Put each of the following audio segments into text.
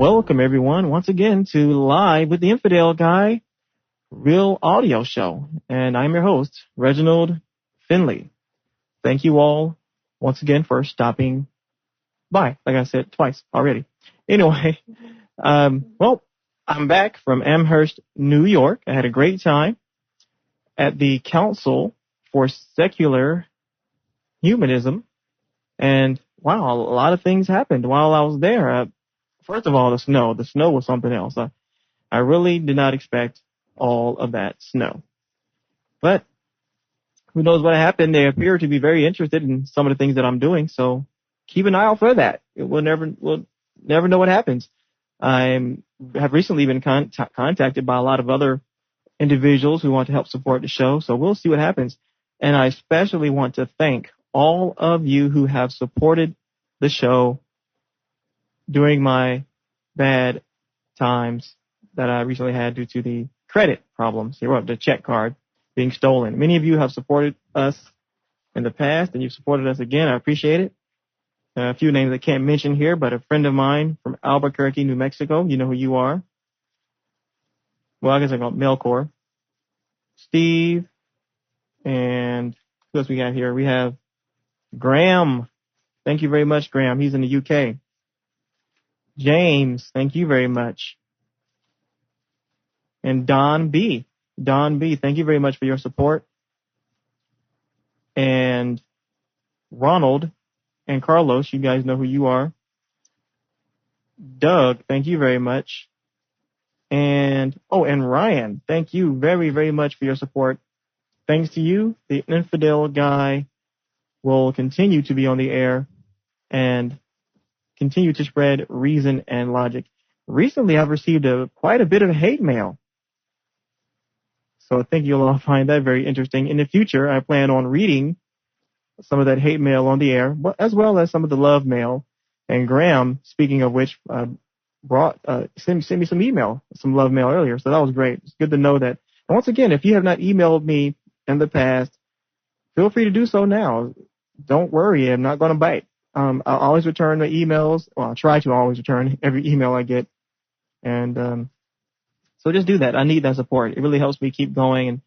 Welcome everyone once again to Live with the Infidel Guy, real audio show. And I'm your host, Reginald Finley. Thank you all once again for stopping by, like I said twice already. Anyway, well, I'm back from Amherst, New York. I had a great time at the Council for Secular Humanism. And wow, a lot of things happened while I was there. First of all, the snow. The snow was something else. I really did not expect all of that snow. But who knows what happened? They appear to be very interested in some of the things that I'm doing. So keep an eye out for that. We'll never know what happens. I have recently been contacted by a lot of other individuals who want to help support the show. So we'll see what happens. And I especially want to thank all of you who have supported the show during my bad times that I recently had due to the credit problems, the check card being stolen. Many of you have supported us in the past, and you've supported us again. I appreciate it. A few names I can't mention here, but a friend of mine from Albuquerque, New Mexico, you know who you are. Well, I guess I call it Melkor. Steve, and who else we got here? We have Graham. Thank you very much, Graham. He's in the UK. James, thank you very much. And Don B. Thank you very much for your support. And Ronald and Carlos, you guys know who you are. Doug, thank you very much. And Ryan, thank you very, very much for your support. Thanks to you, the Infidel Guy will continue to be on the air and continue to spread reason and logic. Recently, I've received quite a bit of hate mail. So I think you'll all find that very interesting. In the future, I plan on reading some of that hate mail on the air, as well as some of the love mail. And Graham, speaking of which, sent me some love mail earlier. So that was great. It's good to know that. And once again, if you have not emailed me in the past, feel free to do so now. Don't worry, I'm not going to bite. I'll always return the emails. Well, I'll try to always return every email I get. And so just do that. I need that support. It really helps me keep going.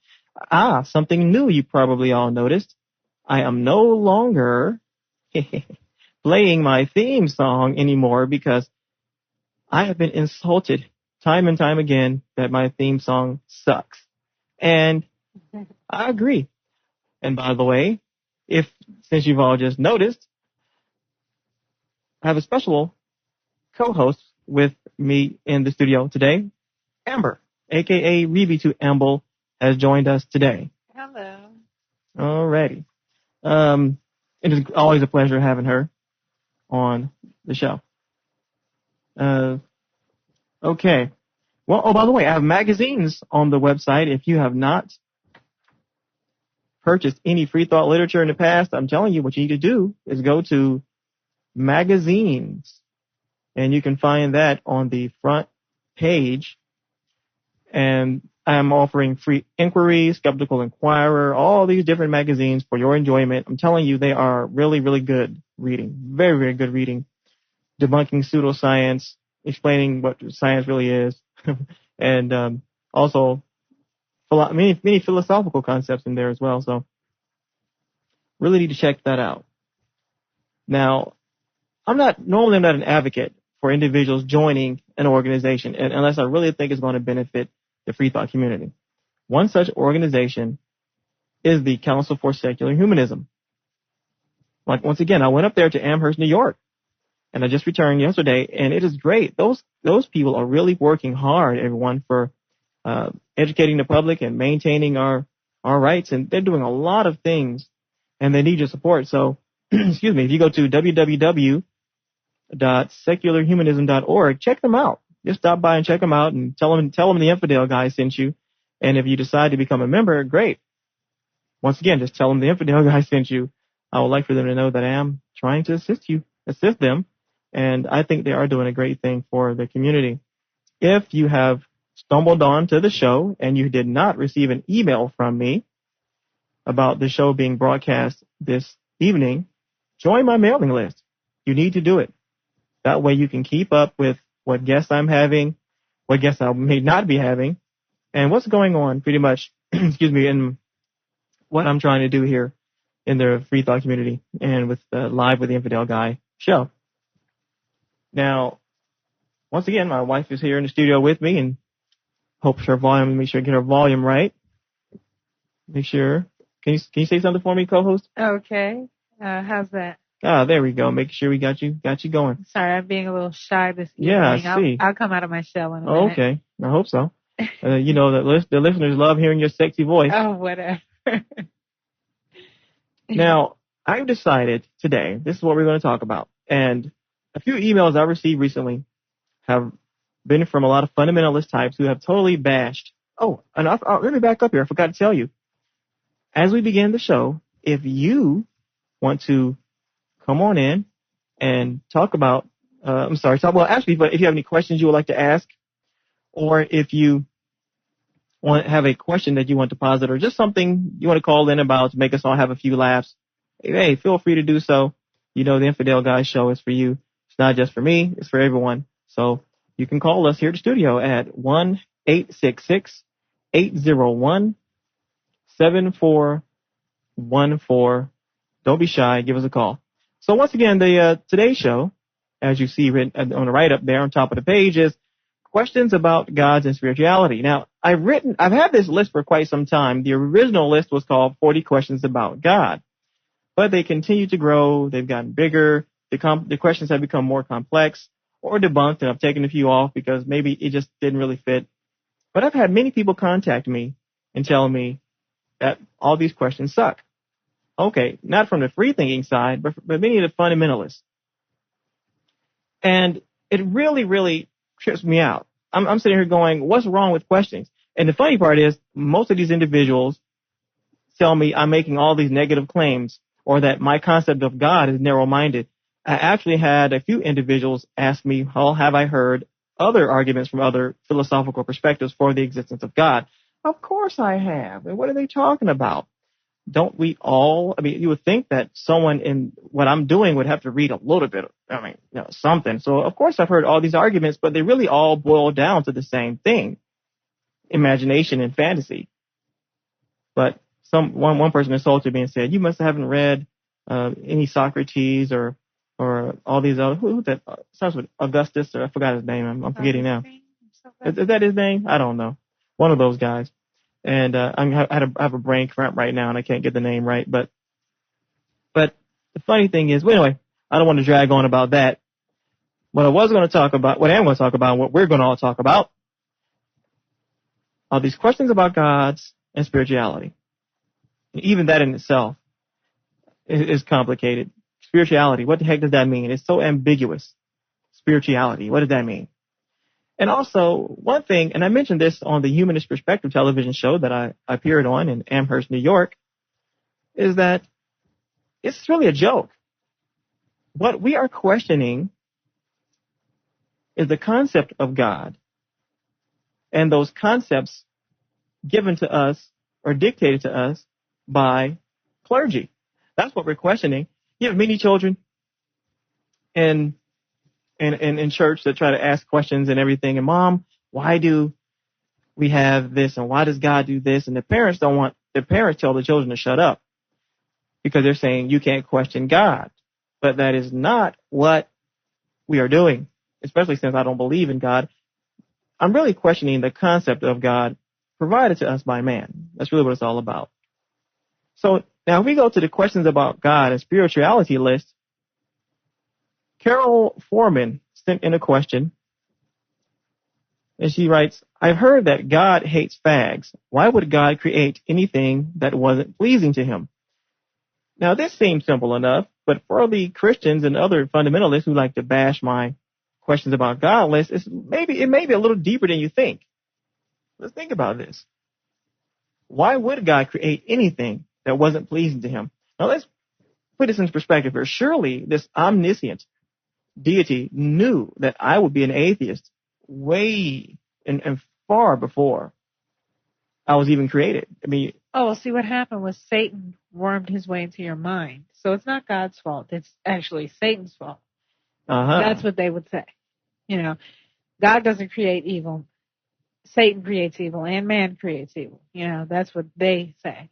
And something new you probably all noticed. I am no longer playing my theme song anymore because I have been insulted time and time again that my theme song sucks. And I agree. And by the way, since you've all just noticed, I have a special co-host with me in the studio today. Amber, a.k.a. Reby to Amble, has joined us today. Hello. Alrighty. It is always a pleasure having her on the show. Okay. Well, by the way, I have magazines on the website. If you have not purchased any free thought literature in the past, I'm telling you what you need to do is go to magazines, and you can find that on the front page. And I'm offering Free Inquiry, Skeptical Inquirer, all these different magazines for your enjoyment. I'm telling you, they are really, really good reading. Very, very good reading. Debunking pseudoscience, explaining what science really is, and also many philosophical concepts in there as well. So really need to check that out. Now, I'm not an advocate for individuals joining an organization unless I really think it's going to benefit the free thought community. One such organization is the Council for Secular Humanism. Like, once again, I went up there to Amherst, New York, and I just returned yesterday, and it is great. Those people are really working hard, everyone, for educating the public and maintaining our rights, and they're doing a lot of things, and they need your support. So, excuse me, if you go to www.secularhumanism.org, check them out. Just stop by and check them out and tell them the Infidel Guy sent you. And if you decide to become a member, great. Once again, just tell them the Infidel Guy sent you. I would like for them to know that I am trying to assist them. And I think they are doing a great thing for the community. If you have stumbled on to the show and you did not receive an email from me about the show being broadcast this evening, join my mailing list. You need to do it. That way you can keep up with what guests I'm having, what guests I may not be having, and what's going on pretty much, excuse me, in what I'm trying to do here in the free thought community and with Live with the Infidel Guy show. Now, once again, my wife is here in the studio with me and hopes her volume, make sure I get her volume right. Make sure. Can you say something for me, co-host? Okay. How's that? There we go. Make sure we got you going. Sorry, I'm being a little shy this evening. Yeah, I see. I'll come out of my shell in a minute. Okay. I hope so. The listeners love hearing your sexy voice. Oh, whatever. Now, I've decided today, this is what we're going to talk about. And a few emails I've received recently have been from a lot of fundamentalist types who have totally bashed. Oh, and let me back up here. I forgot to tell you. As we begin the show, if you want to come on in and talk about, actually, but if you have any questions you would like to ask, or if you have a question that you want to posit, or just something you want to call in about to make us all have a few laughs, hey, feel free to do so. You know, the Infidel Guy show is for you. It's not just for me. It's for everyone. So you can call us here at the studio at 1-866-801-7414. Don't be shy. Give us a call. So once again, the today's show, as you see written on the right up there on top of the page, is questions about gods and spirituality. Now, I've had this list for quite some time. The original list was called 40 Questions About God, but they continue to grow. They've gotten bigger. The questions have become more complex or debunked, and I've taken a few off because maybe it just didn't really fit. But I've had many people contact me and tell me that all these questions suck. Okay, not from the free thinking side, but many of the fundamentalists. And it really, really trips me out. I'm sitting here going, what's wrong with questions? And the funny part is, most of these individuals tell me I'm making all these negative claims or that my concept of God is narrow-minded. I actually had a few individuals ask me, how have I heard other arguments from other philosophical perspectives for the existence of God? Of course I have. And what are they talking about? Don't we all, you would think that someone in what I'm doing would have to read a little bit, something. So of course I've heard all these arguments, but they really all boil down to the same thing: imagination and fantasy. But one person insulted me and said, you must haven't read any Socrates or all these other, who that starts with Augustus, or I forgot his name. I'm forgetting now. Is that his name? I don't know. One of those guys. And I have a brain cramp right now, and I can't get the name right. But the funny thing is, anyway, I don't want to drag on about that. What I am going to talk about, what we're going to all talk about, are these questions about gods and spirituality. And even that in itself is complicated. Spirituality, what the heck does that mean? It's so ambiguous. Spirituality, what does that mean? And also, one thing, and I mentioned this on the Humanist Perspective television show that I appeared on in Amherst, New York, is that it's really a joke. What we are questioning is the concept of God, and those concepts given to us or dictated to us by clergy. That's what we're questioning. You have many children in church that try to ask questions and everything. And Mom, why do we have this? And why does God do this? And the parents tell the children to shut up because they're saying you can't question God. But that is not what we are doing, especially since I don't believe in God. I'm really questioning the concept of God provided to us by man. That's really what it's all about. So now if we go to the questions about God and spirituality list, Carol Foreman sent in a question, and she writes, I've heard that God hates fags. Why would God create anything that wasn't pleasing to him? Now, this seems simple enough, but for the Christians and other fundamentalists who like to bash my questions about God list, it may be a little deeper than you think. Let's think about this. Why would God create anything that wasn't pleasing to him? Now, let's put this into perspective here. Surely this omniscient deity knew that I would be an atheist way and far before I was even created. See, what happened was Satan wormed his way into your mind. So it's not God's fault. It's actually Satan's fault. Uh-huh. That's what they would say. God doesn't create evil. Satan creates evil and man creates evil. That's what they say.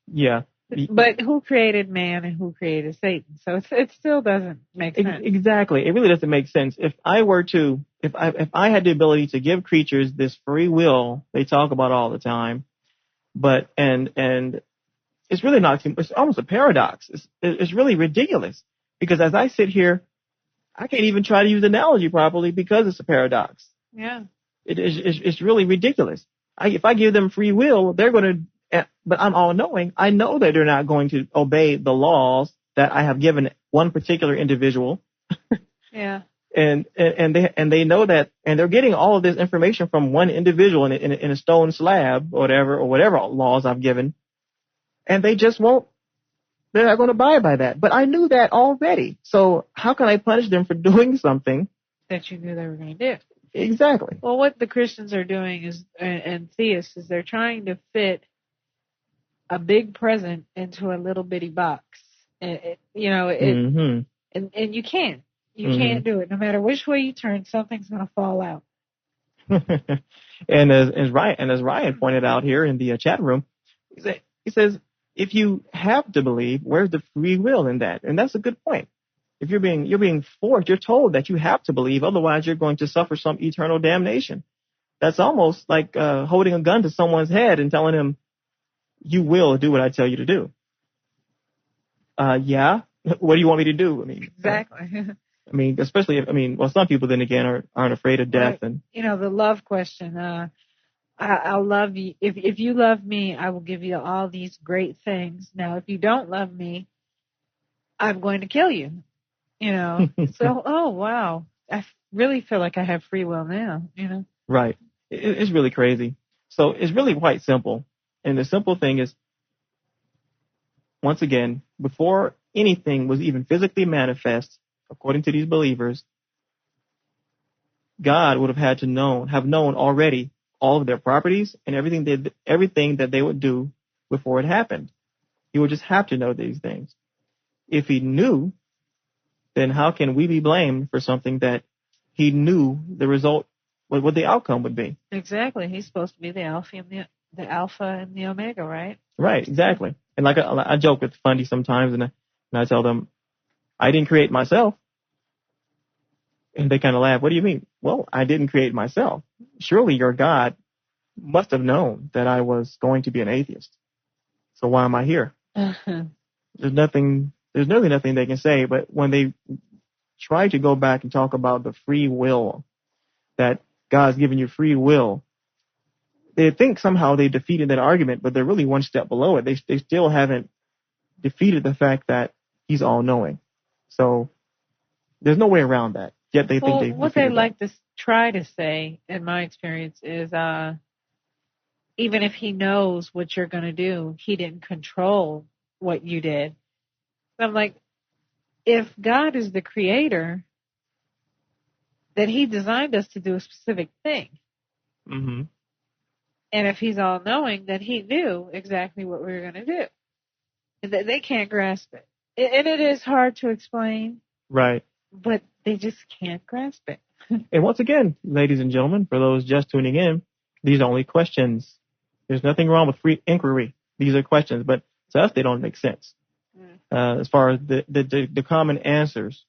Yeah. But who created man and who created Satan? So it still doesn't make sense. Exactly. It really doesn't make sense. If I had the ability to give creatures this free will they talk about all the time, but and it's really not, it's almost a paradox. It's really ridiculous because as I sit here, I can't even try to use analogy properly because it's a paradox. Yeah. It's really ridiculous. If I give them free will, they're going to, but I'm all knowing. I know that they're not going to obey the laws that I have given one particular individual. Yeah. And they know that, and they're getting all of this information from one individual in a stone slab or whatever laws I've given. And they just won't, they're not going to abide by that. But I knew that already. So how can I punish them for doing something that you knew they were going to do? Exactly. Well, what the Christians are doing is, and theists, is they're trying to fit a big present into a little bitty box. And Mm-hmm. and you can't. You can't do it. No matter which way you turn, something's going to fall out. And as Ryan pointed out here in the chat room, he says, if you have to believe, where's the free will in that? And that's a good point. If you're being forced, you're told that you have to believe, otherwise you're going to suffer some eternal damnation. That's almost like holding a gun to someone's head and telling him, you will do what I tell you to do. Yeah. What do you want me to do? I mean, exactly. Especially if, some people then again aren't afraid of death. Right. And the love question. I'll love you. If you love me, I will give you all these great things. Now, if you don't love me, I'm going to kill you. So, oh wow, I really feel like I have free will now. Right. It's really crazy. So it's really quite simple. And the simple thing is, once again, before anything was even physically manifest, according to these believers, God would have had to have known already all of their properties and everything that they would do before it happened. He would just have to know these things. If he knew, then how can we be blamed for something that he knew the result, what the outcome would be? Exactly. He's supposed to be the Alpha and the Omega, right? Right, exactly. And like I joke with Fundy sometimes, and I tell them, I didn't create myself. And they kind of laugh. What do you mean? Well, I didn't create myself. Surely your God must have known that I was going to be an atheist. So why am I here? There's really nothing they can say. But when they try to go back and talk about the free will, that God's given you free will, they think somehow they defeated that argument, but they're really one step below it. They still haven't defeated the fact that he's all knowing. So there's no way around that. Yet they think they what they like to try to say, in my experience, is even if he knows what you're going to do, he didn't control what you did. I'm like, if God is the creator, then he designed us to do a specific thing. Mm-hmm. And if he's all knowing, then he knew exactly what we were going to do. They can't grasp it. And it is hard to explain. Right. But they just can't grasp it. And once again, ladies and gentlemen, for those just tuning in, these are only questions. There's nothing wrong with free inquiry. These are questions, but to us, they don't make sense. As far as the common answers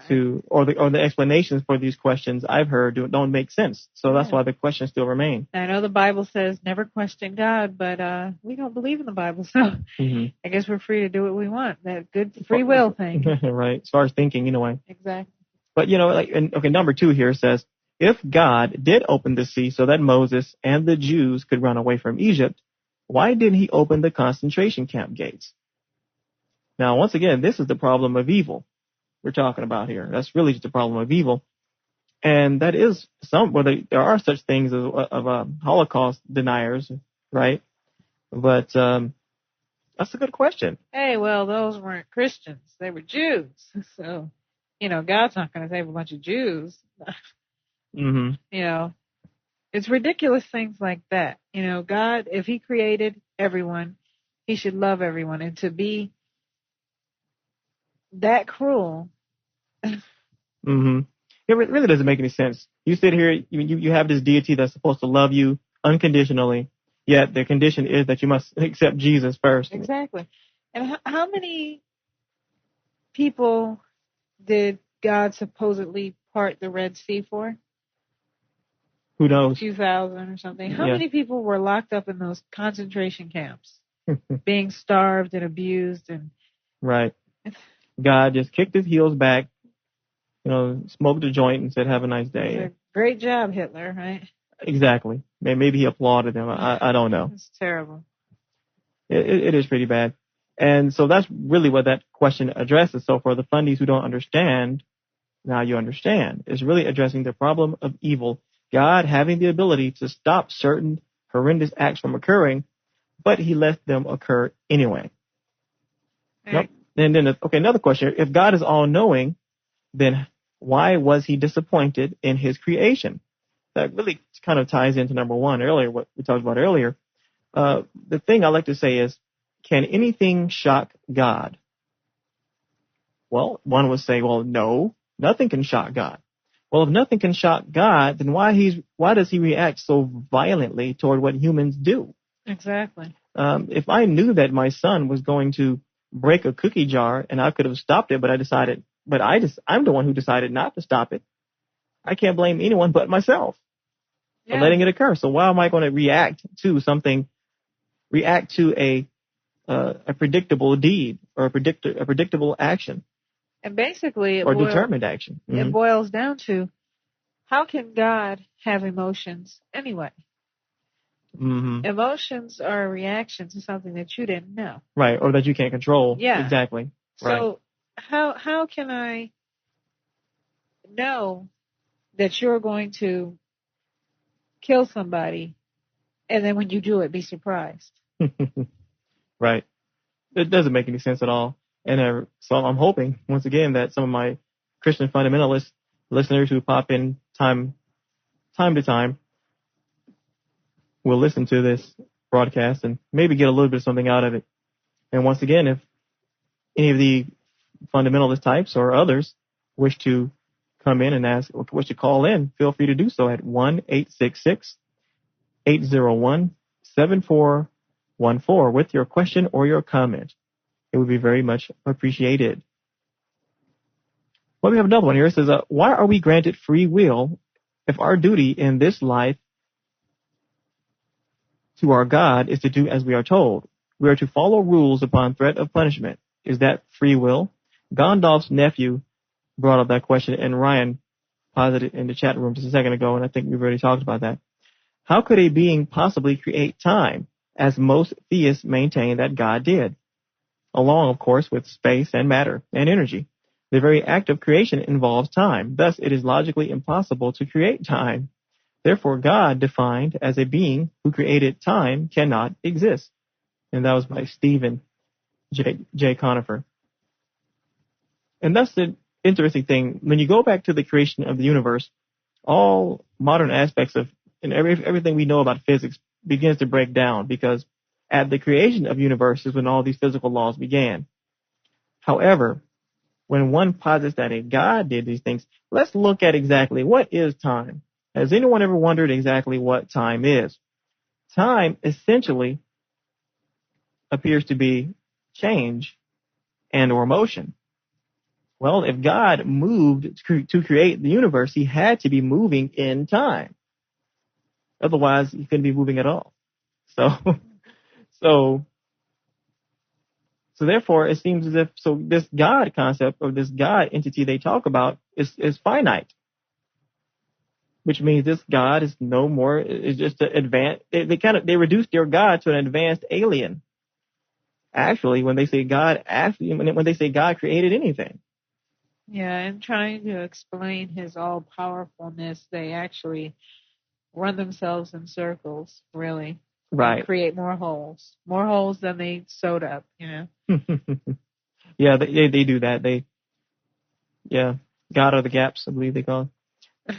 to, or the explanations for these questions I've heard don't make sense. So that's why the questions still remain. I know the Bible says never question God, but we don't believe in the Bible, so I guess we're free to do what we want. That good free will thing. Right. As far as thinking, anyway. Exactly. But number 2 here says, if God did open the sea so that Moses and the Jews could run away from Egypt, why didn't he open the concentration camp gates? Now, once again, this is the problem of evil we're talking about here. That's really just the problem of evil. And that is there are such things of Holocaust deniers, right? But that's a good question. Hey, well, those weren't Christians. They were Jews. So, God's not going to save a bunch of Jews. Mm-hmm. It's ridiculous things like that. God, if he created everyone, he should love everyone. And to be that cruel. Mm-hmm. It really doesn't make any sense. You sit here, you have this deity that's supposed to love you unconditionally, yet the condition is that you must accept Jesus first. Exactly. And how many people did God supposedly part the Red Sea for? Who knows? 2,000 or something. How Yeah. many people were locked up in those concentration camps, being starved and abused? And Right. God just kicked his heels back, smoked a joint and said, "Have a nice day." Great job, Hitler, right? Exactly. Maybe he applauded him. I don't know. It's terrible. It is pretty bad. And so that's really what that question addresses. So for the fundies who don't understand, now you understand. It's really addressing the problem of evil. God having the ability to stop certain horrendous acts from occurring, but he let them occur anyway. Right. And then, another question. If God is all-knowing, then why was he disappointed in his creation? That really kind of ties into number one earlier, what we talked about earlier. The thing I like to say is, can anything shock God? Well, one would say, well, no, nothing can shock God. Well, if nothing can shock God, then why does he react so violently toward what humans do? Exactly. If I knew that my son was going to break a cookie jar and I could have stopped it, I'm the one who decided not to stop it. I can't blame anyone but myself for letting it occur. So why am I going to react to a predictable deed or a predictable action? And basically, determined action. Mm-hmm. It boils down to, how can God have emotions anyway? Mm-hmm. Emotions are a reaction to something that you didn't know. Right, or that you can't control. Yeah. Exactly. So how can I know that you're going to kill somebody, and then when you do it, be surprised? Right. It doesn't make any sense at all. And so I'm hoping, once again, that some of my Christian fundamentalist listeners who pop in time to time will listen to this broadcast and maybe get a little bit of something out of it. And once again, if any of the fundamentalist types or others wish to come in and ask, or wish to call in, feel free to do so at 1-866-801-7414 with your question or your comment. It would be very much appreciated. Well, we have another one here. It says, why are we granted free will if our duty in this life to our God is to do as we are told? We are to follow rules upon threat of punishment. Is that free will? Gondalf's nephew brought up that question, and Ryan posited in the chat room just a second ago, and I think we've already talked about that. How could a being possibly create time, as most theists maintain that God did? Along, of course, with space and matter and energy. The very act of creation involves time. Thus, it is logically impossible to create time. Therefore, God, defined as a being who created time, cannot exist. And that was by Stephen J. Conifer. And that's the interesting thing. When you go back to the creation of the universe, all modern aspects of and everything we know about physics begins to break down, because at the creation of universe is when all these physical laws began. However, when one posits that a God did these things, let's look at exactly what is time. Has anyone ever wondered exactly what time is? Time essentially appears to be change and or motion. Well, if God moved to create the universe, he had to be moving in time. Otherwise, he couldn't be moving at all. So therefore, it seems as if this God concept, or this God entity they talk about, is finite, which means this God is no more, is just an advanced. They reduce their God to an advanced alien. Actually, when they say God created anything. Yeah, and trying to explain his all-powerfulness, they actually run themselves in circles, really. Right. And create more holes than they sewed up, Yeah, they do that. God are the gaps, I believe they call it.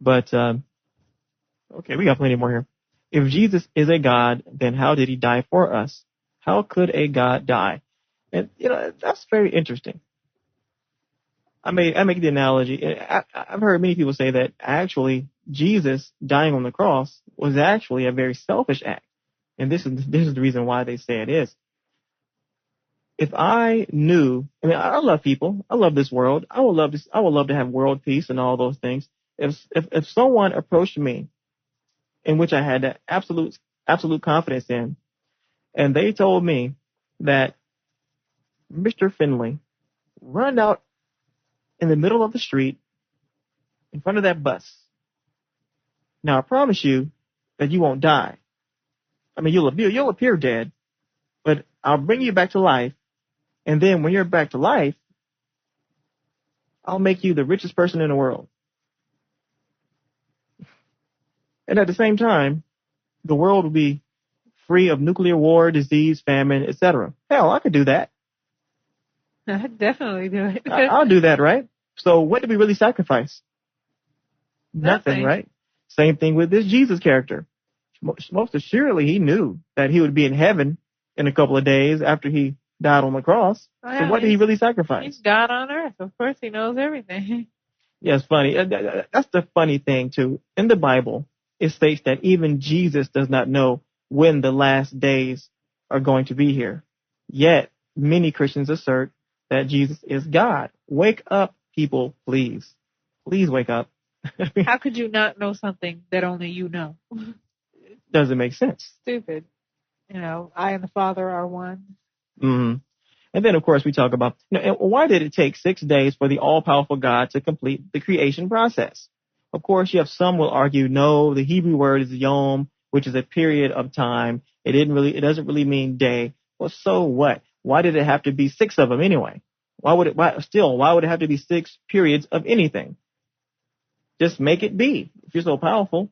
But, okay, we got plenty more here. If Jesus is a God, then how did he die for us? How could a God die? And, that's very interesting. I make the analogy. I've heard many people say that actually Jesus dying on the cross was actually a very selfish act. And this is the reason why they say it is. If I knew, I mean, I love people. I love this world. I would love to have world peace and all those things. If someone approached me in which I had that absolute confidence in, and they told me that Mr. Finley, run out in the middle of the street in front of that bus. Now I promise you that you won't die. I mean, you'll appear dead, but I'll bring you back to life. And then when you're back to life, I'll make you the richest person in the world. And at the same time, the world will be free of nuclear war, disease, famine, etc. Hell, I could do that. I'd definitely do it. I'll do that, right? So what did we really sacrifice? Nothing, right? Same thing with this Jesus character. Most assuredly, he knew that he would be in heaven in a couple of days after he died on the cross. Well, so what did he really sacrifice? He's God on earth. Of course he knows everything. Yeah, it's funny. That's the funny thing, too. In the Bible, it states that even Jesus does not know when the last days are going to be here. Yet, many Christians assert that Jesus is God. Wake up, people, please. Please wake up. How could you not know something that only you know? Doesn't make sense. Stupid. You know, I and the Father are one. Mm-hmm. And then, of course, we talk about, why did it take 6 days for the all-powerful God to complete the creation process? Of course, you have some will argue, no, the Hebrew word is yom, which is a period of time. It doesn't really mean day. Well, so what? Why did it have to be 6 of them anyway? Why would it have to be 6 periods of anything? Just make it be if you're so powerful.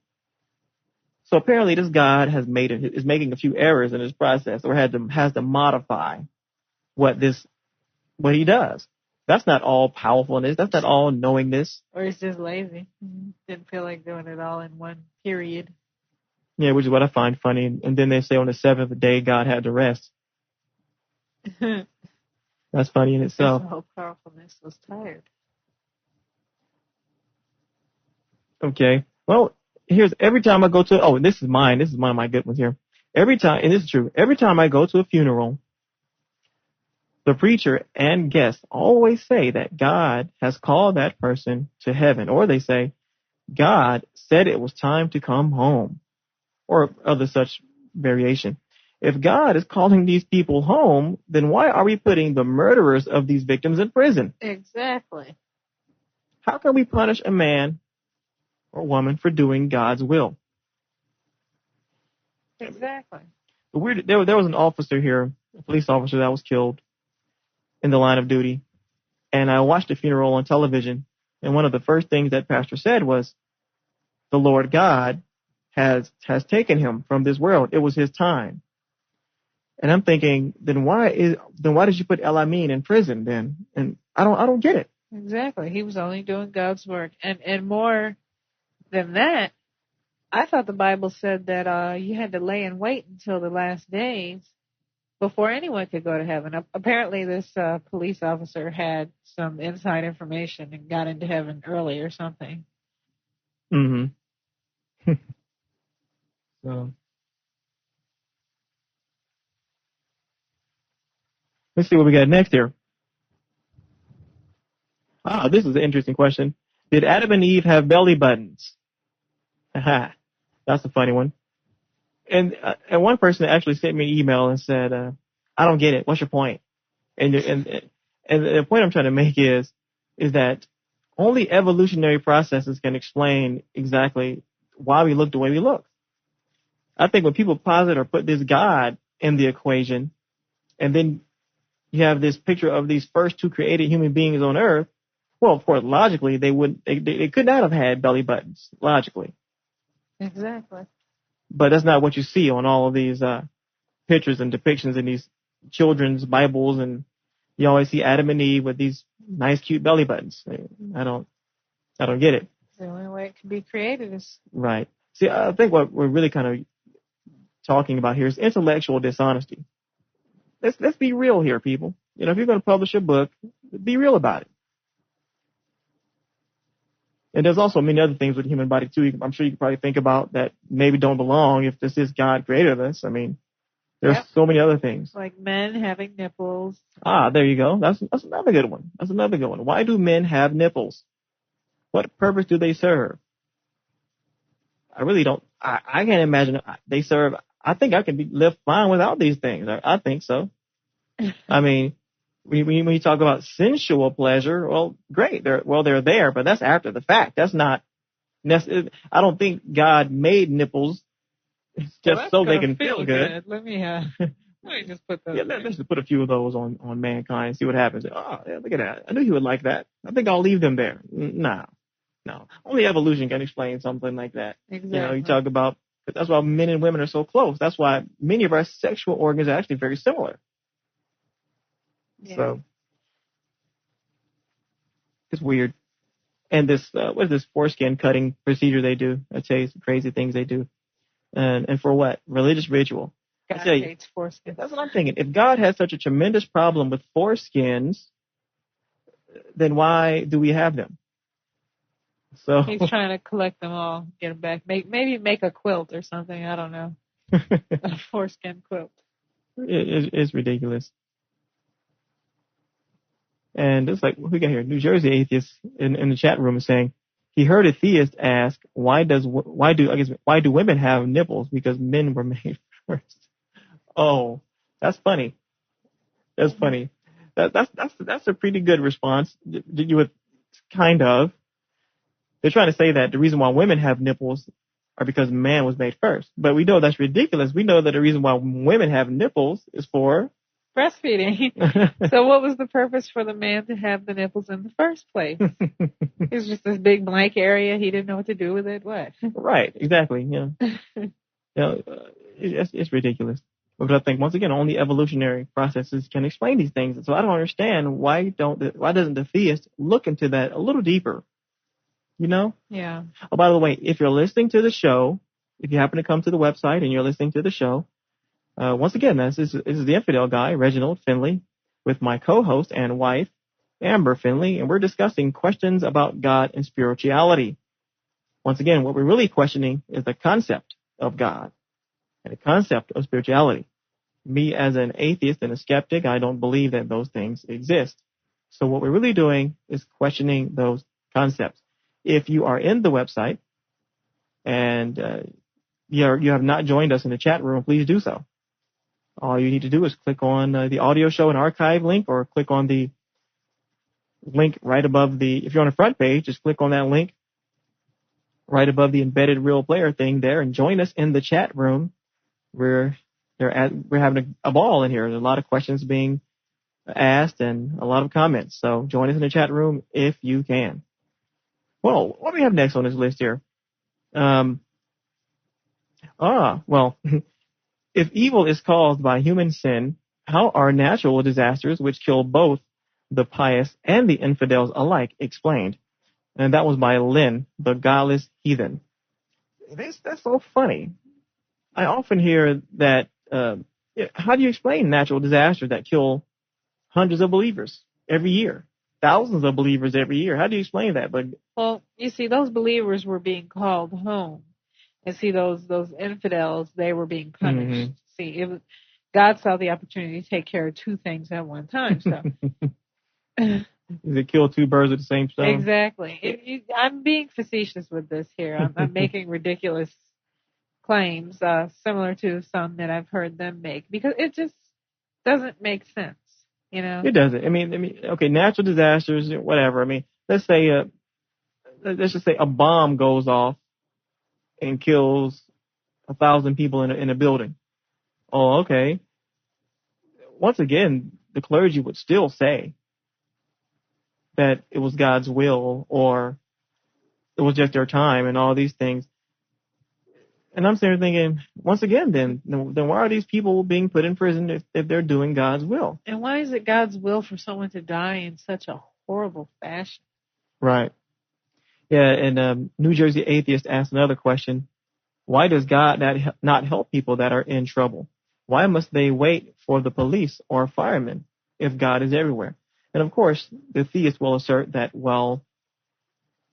So apparently this God is making a few errors in his process, or has to modify what he does. That's not all powerfulness. That's not all knowingness. Or he's just lazy. Didn't feel like doing it all in one period. Yeah, which is what I find funny. And then they say on the 7th day God had to rest. That's funny in itself. His whole powerfulness was tired. Okay. Well, every time I go to, this is mine. This is one of my good ones here. Every time, and this is true, every time I go to a funeral, the preacher and guests always say that God has called that person to heaven. Or they say, God said it was time to come home. Or other such variation. If God is calling these people home, then why are we putting the murderers of these victims in prison? Exactly. How can we punish a man or woman for doing God's will? Exactly. There was an officer here, a police officer that was killed in the line of duty. And I watched the funeral on television. And one of the first things that pastor said was, the Lord God has taken him from this world. It was his time. And I'm thinking, then why did you put El Amin in prison then? And I don't get it. Exactly. He was only doing God's work. And more than that, I thought the Bible said that you had to lay in wait until the last days before anyone could go to heaven. Apparently this police officer had some inside information and got into heaven early or something. Mm-hmm. So let's see what we got next here. This is an interesting question. Did Adam and Eve have belly buttons? Aha, that's a funny one. And one person actually sent me an email and said, I don't get it. What's your point? And the point I'm trying to make is that only evolutionary processes can explain exactly why we look the way we look. I think when people posit or put this God in the equation, and then you have this picture of these first 2 created human beings on Earth, well, of course, logically, they could not have had belly buttons, logically. Exactly. But that's not what you see on all of these pictures and depictions in these children's Bibles, and you always see Adam and Eve with these nice, cute belly buttons. I don't get it. The only way it can be created is right. See, I think what we're really kind of talking about here is intellectual dishonesty. Let's be real here, people. If you're going to publish a book, be real about it. And there's also many other things with the human body too. I'm sure you can probably think about that maybe don't belong if this is God created us. I mean, there's so many other things. Like men having nipples. There you go. That's another good one. That's another good one. Why do men have nipples? What purpose do they serve? I really don't. I can't imagine they serve. I think I can live fine without these things. I think so. I mean, when you talk about sensual pleasure, well, great. They're there, but that's after the fact. That's not necessary. I don't think God made nipples just so they can feel good. Let me just put those. Yeah, let's just put a few of those on mankind and see what happens. Oh, yeah, look at that. I knew he would like that. I think I'll leave them there. No. Only evolution can explain something like that. Exactly. You talk about, that's why men and women are so close. That's why many of our sexual organs are actually very similar. Yeah. So it's weird. And this, what is this foreskin cutting procedure they do? I tell you some crazy things they do. And for what? Religious ritual. God hates foreskins. That's what I'm thinking. If God has such a tremendous problem with foreskins, then why do we have them? So he's trying to collect them all, get them back. Maybe make a quilt or something. I don't know. A foreskin quilt. It's ridiculous. And it's like, what we got here? New Jersey atheist in the chat room is saying he heard a theist ask, why do women have nipples? Because men were made first. Oh, that's funny. That's funny. That's a pretty good response. You would kind of. They're trying to say that the reason why women have nipples are because man was made first. But we know that's ridiculous. We know that the reason why women have nipples is for breastfeeding. So what was the purpose for the man to have the nipples in the first place? It was just this big blank area. He didn't know what to do with it. What? Right. Exactly. It's ridiculous. But I think once again, only evolutionary processes can explain these things. So I don't understand why doesn't the theist look into that a little deeper? Yeah. Oh, by the way, if you're listening to the show, if you happen to come to the website and you're listening to the show, once again, this is the Infidel Guy, Reginald Finley, with my co-host and wife, Amber Finley, and we're discussing questions about God and spirituality. Once again, what we're really questioning is the concept of God and the concept of spirituality. Me, as an atheist and a skeptic, I don't believe that those things exist. So what we're really doing is questioning those concepts. If you are in the website and you have not joined us in the chat room, please do so. All you need to do is click on the audio show and archive link, or click on the link right above if you're on the front page, just click on that link right above the embedded real player thing there and join us in the chat room. We're having a ball in here. There's a lot of questions being asked and a lot of comments. So join us in the chat room if you can. Well, what do we have next on this list here? If evil is caused by human sin, how are natural disasters which kill both the pious and the infidels alike explained? And that was by Lynn, the godless heathen. That's so funny. I often hear that, how do you explain natural disasters that kill hundreds of believers every year? Thousands of believers every year. How do you explain that? Well, you see, those believers were being called home. And see, those infidels, they were being punished. Mm-hmm. See, God saw the opportunity to take care of two things at one time. So, does it kill two birds with the same stone? Exactly. I'm being facetious with this here. I'm making ridiculous claims, similar to some that I've heard them make, because it just doesn't make sense. It doesn't. I mean, okay, natural disasters, whatever. I mean, let's just say a bomb goes off and kills 1,000 people in a building. Oh, okay. Once again, the clergy would still say that it was God's will, or it was just their time and all these things. And I'm sitting there thinking, once again, then why are these people being put in prison if they're doing God's will? And why is it God's will for someone to die in such a horrible fashion? Right. Yeah, and New Jersey atheist asked another question. Why does God not help people that are in trouble? Why must they wait for the police or firemen if God is everywhere? And of course, the theist will assert that, well,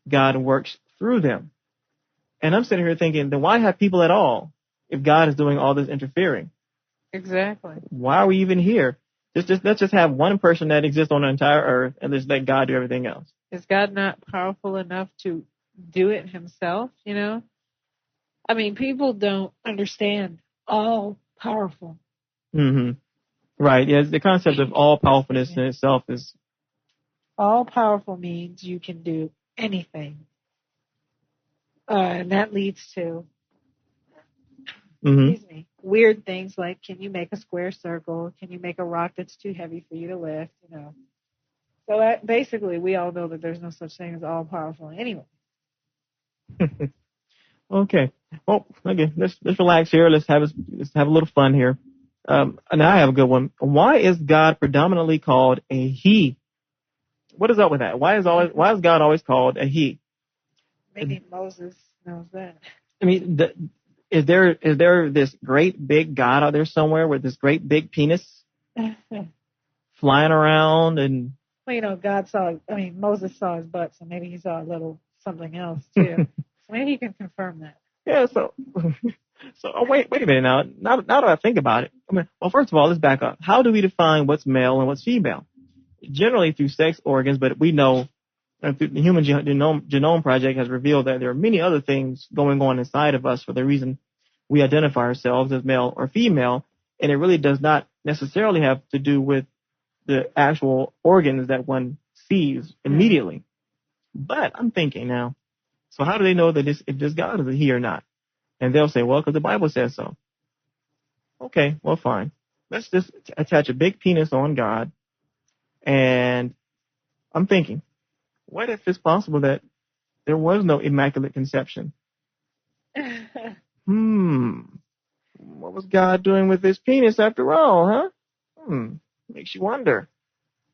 God works through them. And I'm sitting here thinking, then why have people at all if God is doing all this interfering? Exactly. Why are we even here? Let's just have one person that exists on the entire earth and just let God do everything else. Is God not powerful enough to do it himself, you know? I mean, people don't understand all powerful. Mm-hmm. Right. Yeah. The concept of all powerfulness in itself is. All powerful means you can do anything. And that leads to, Mm-hmm. excuse me, weird things like, can you make a square circle? Can you make a rock that's too heavy for you to lift? You know. So that, basically, we all know that there's no such thing as all powerful anyway. Okay. Well, okay. Let's relax here. Let's have a little fun here. And I have a good one. Why is God predominantly called a he? What is up with that? Why is God always called a he? Maybe Moses knows that. I mean, is there this great big God out there somewhere with this great big penis flying around and? Well, you know, Moses saw his butt, so maybe he saw a little something else too. So maybe he can confirm that. Yeah. So wait a minute now. Now that I think about it, well, first of all, let's back up. How do we define what's male and what's female? Generally through sex organs, but we know through the Human Genome Project has revealed that there are many other things going on inside of us for the reason we identify ourselves as male or female, and it really does not necessarily have to do with the actual organs that one sees immediately. But I'm thinking now, so how do they know that if this God is a he or not? And they'll say, well, because the Bible says so. Okay, well, fine. Let's just attach a big penis on God. And I'm thinking, what if it's possible that there was no immaculate conception? What was God doing with his penis after all, huh? Makes you wonder.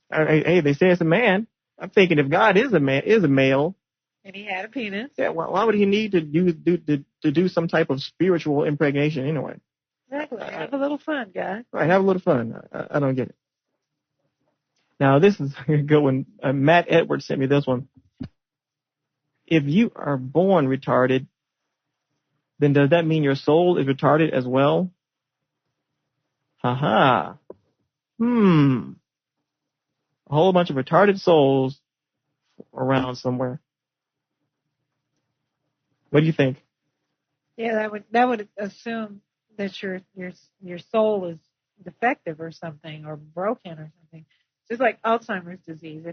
Hey, they say it's a man. I'm thinking if God is a male, and he had a penis. Yeah, why would he need to do some type of spiritual impregnation anyway? Exactly. Have a little fun, guys. Right, have a little fun. I don't get it. Now, this is a good one. Matt Edwards sent me this one. If you are born retarded, then does that mean your soul is retarded as well? Haha. A whole bunch of retarded souls around somewhere. What do you think? Yeah, that would assume that your soul is defective or something, or broken or something. Just like Alzheimer's disease.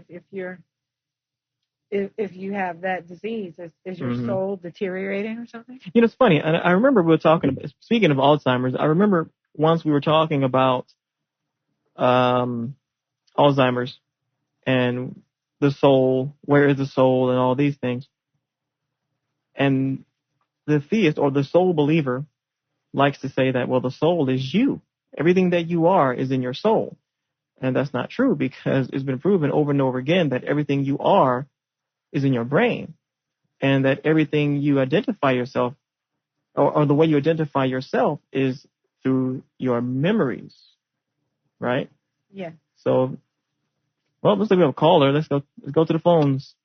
If you have that disease, is your soul deteriorating or something? You know, it's funny. I remember we were talking about, speaking of Alzheimer's, I remember once we were talking about Alzheimer's and the soul, where is the soul, and all these things. And the theist or the soul believer likes to say that, well, the soul is you. Everything that you are is in your soul. And that's not true, because it's been proven over and over again that everything you are is in your brain, and that everything you identify yourself, or the way you identify yourself, is through your memories, right? Yeah. So, well, looks like we have a caller. Let's go to the phones.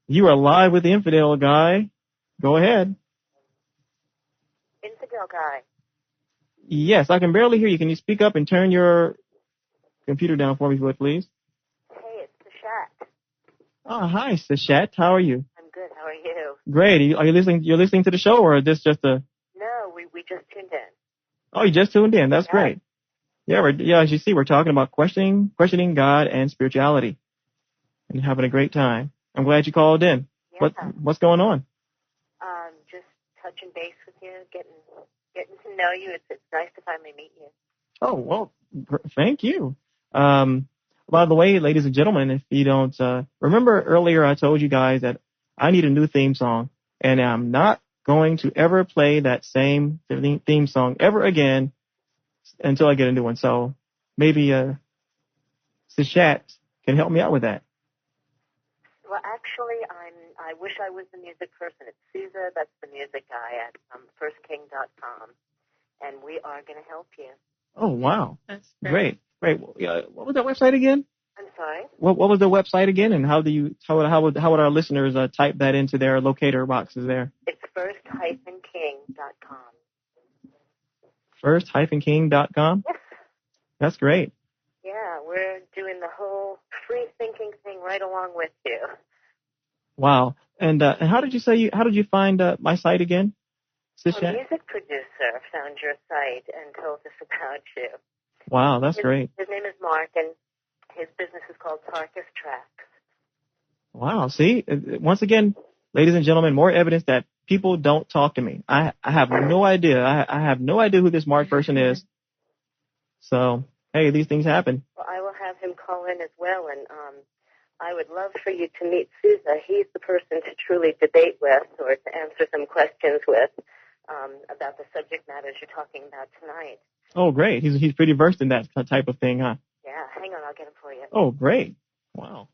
You are live with the Infidel Guy. Go ahead. Infidel Guy. Yes, I can barely hear you. Can you speak up and turn your computer down for me, please? Hey, it's Sashat. Oh, hi, Sashat. How are you? I'm good. How are you? Great. Are you listening? You're listening to the show, or is this just a? No, we just tuned in. Oh, you just tuned in. That's great. Yeah, as you see, we're talking about questioning God and spirituality, and having a great time. I'm glad you called in. Yeah. What's going on? Just touching base with you, getting to know you. It's nice to finally meet you. Oh, well, thank you. By the way, ladies and gentlemen, if you don't remember earlier, I told you guys that I need a new theme song, and I'm not going to ever play that same theme song ever again until I get a new one. So maybe Sashat can help me out with that. Well, actually, I wish I was the music person. It's Sousa, that's the music guy at firstking.com, and we are going to help you. Oh, wow. That's great. Great. What was that website again? I'm sorry? What was the website again, and how would our listeners type that into their locator boxes there? It's first-king.com. First-king.com? Yes. That's great. Yeah, we're doing the whole free thinking thing right along with you. Wow. And how did you find my site again? A music producer found your site and told us about you. Wow, that's great. His name is Mark, and his business is called Tarkus Tracks. Wow. See, once again, ladies and gentlemen, more evidence that people don't talk to me. I have no idea. I have no idea who this Mark person is. So, hey, these things happen. Well, I will have him call in as well, and I would love for you to meet Sousa. He's the person to truly debate with or to answer some questions with about the subject matters you're talking about tonight. Oh, great. He's pretty versed in that type of thing, huh? Yeah, hang on, I'll get him for you. Oh, great. Wow.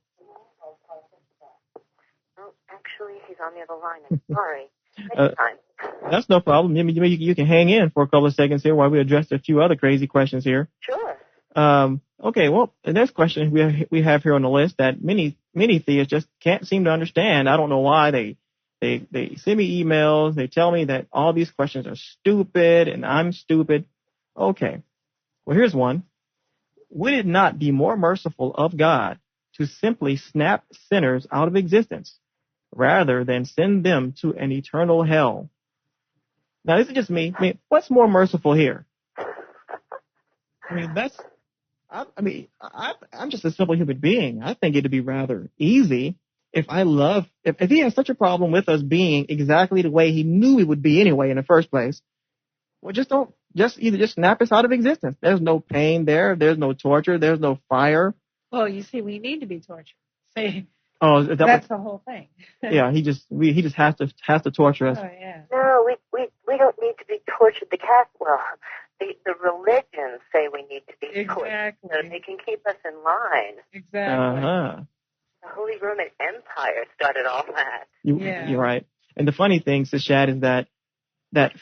Oh, actually, he's on the other line. I'm sorry. Next time. That's no problem. You can hang in for a couple of seconds here while we address a few other crazy questions here. Sure. Okay, well, the next question we have here on the list that many theists just can't seem to understand. I don't know why they send me emails. They tell me that all these questions are stupid and I'm stupid. Okay. Well, here's one. Would it not be more merciful of God to simply snap sinners out of existence rather than send them to an eternal hell? Now, this is just me. I mean, what's more merciful here? I mean, I'm just a simple human being. I think it'd be rather easy if he has such a problem with us being exactly the way he knew we would be anyway in the first place. Well, either snap us out of existence. There's no pain there. There's no torture. There's no fire. Well, you see, we need to be tortured. See, that's the whole thing. Yeah, he just has to torture us. Oh, yeah. No, we don't need to be tortured. The religions say we need to be tortured so they can keep us in line. Exactly. The Holy Roman Empire started all that. You're right. And the funny thing, Sis Shad, is that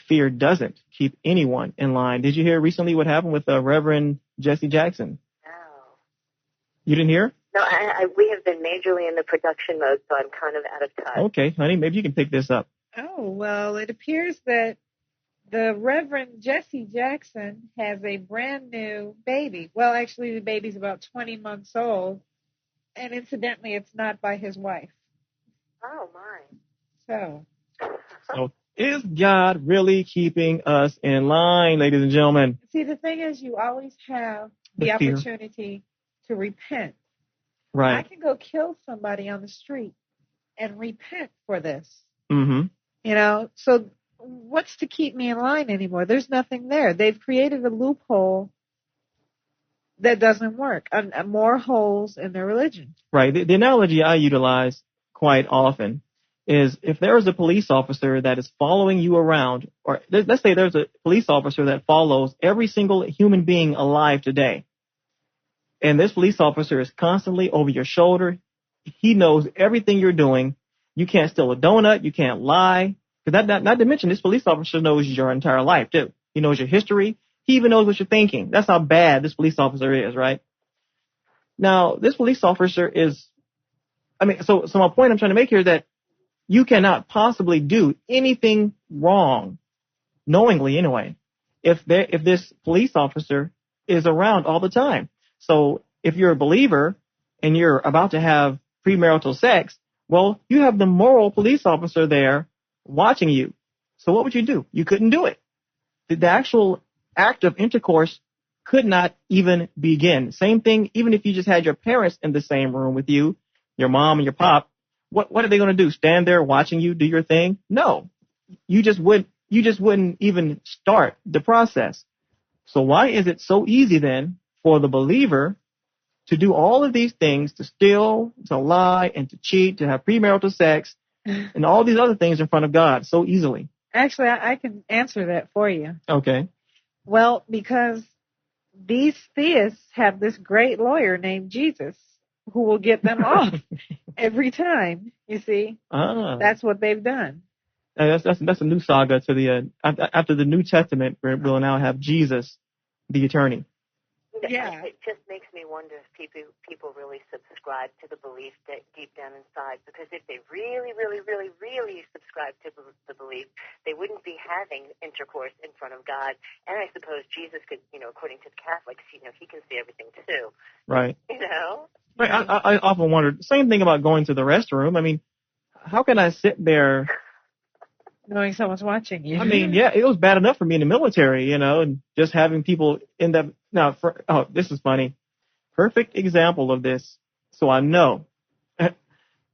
fear doesn't keep anyone in line. Did you hear recently what happened with Reverend Jesse Jackson? No. You didn't hear? No, we have been majorly in the production mode, so I'm kind of out of touch. Okay, honey, maybe you can pick this up. Oh, well, it appears that the Reverend Jesse Jackson has a brand new baby. Well, actually, the baby's about 20 months old, and incidentally, it's not by his wife. Oh, my. So, is God really keeping us in line, ladies and gentlemen? See, the thing is, you always have the opportunity to repent. Right. I can go kill somebody on the street and repent for this. Mm-hmm. You know, so what's to keep me in line anymore? There's nothing there. They've created a loophole that doesn't work. More holes in their religion. Right. The analogy I utilize quite often is if there is a police officer that is following you around, or let's say there's a police officer that follows every single human being alive today, and this police officer is constantly over your shoulder. He knows everything you're doing. You can't steal a donut. You can't lie. Not to mention, this police officer knows your entire life, too. He knows your history. He even knows what you're thinking. That's how bad this police officer is, right? Now, this police officer so my point I'm trying to make here is that you cannot possibly do anything wrong, knowingly anyway, if this police officer is around all the time. So if you're a believer and you're about to have premarital sex, well, you have the moral police officer there watching you. So what would you do? You couldn't do it. The actual act of intercourse could not even begin. Same thing, even if you just had your parents in the same room with you, your mom and your pop, what are they going to do? Stand there watching you do your thing? No. You just wouldn't even start the process. So why is it so easy then for the believer to do all of these things, to steal, to lie, and to cheat, to have premarital sex, and all these other things in front of God so easily? Actually, I can answer that for you. Okay. Well, because these theists have this great lawyer named Jesus who will get them off every time, you see. That's what they've done. That's a new saga to the after the New Testament, we'll now have Jesus, the attorney. Yeah. It just makes me wonder if people really subscribe to the belief that deep down inside, because if they really, really, really, really subscribe to the belief, they wouldn't be having intercourse in front of God. And I suppose Jesus could, according to the Catholics, he can see everything too. Right. Right. I often wondered, same thing about going to the restroom. I mean, how can I sit there knowing someone's watching you? I mean, yeah, it was bad enough for me in the military, and just having people in that. Now, this is funny. Perfect example of this. So I know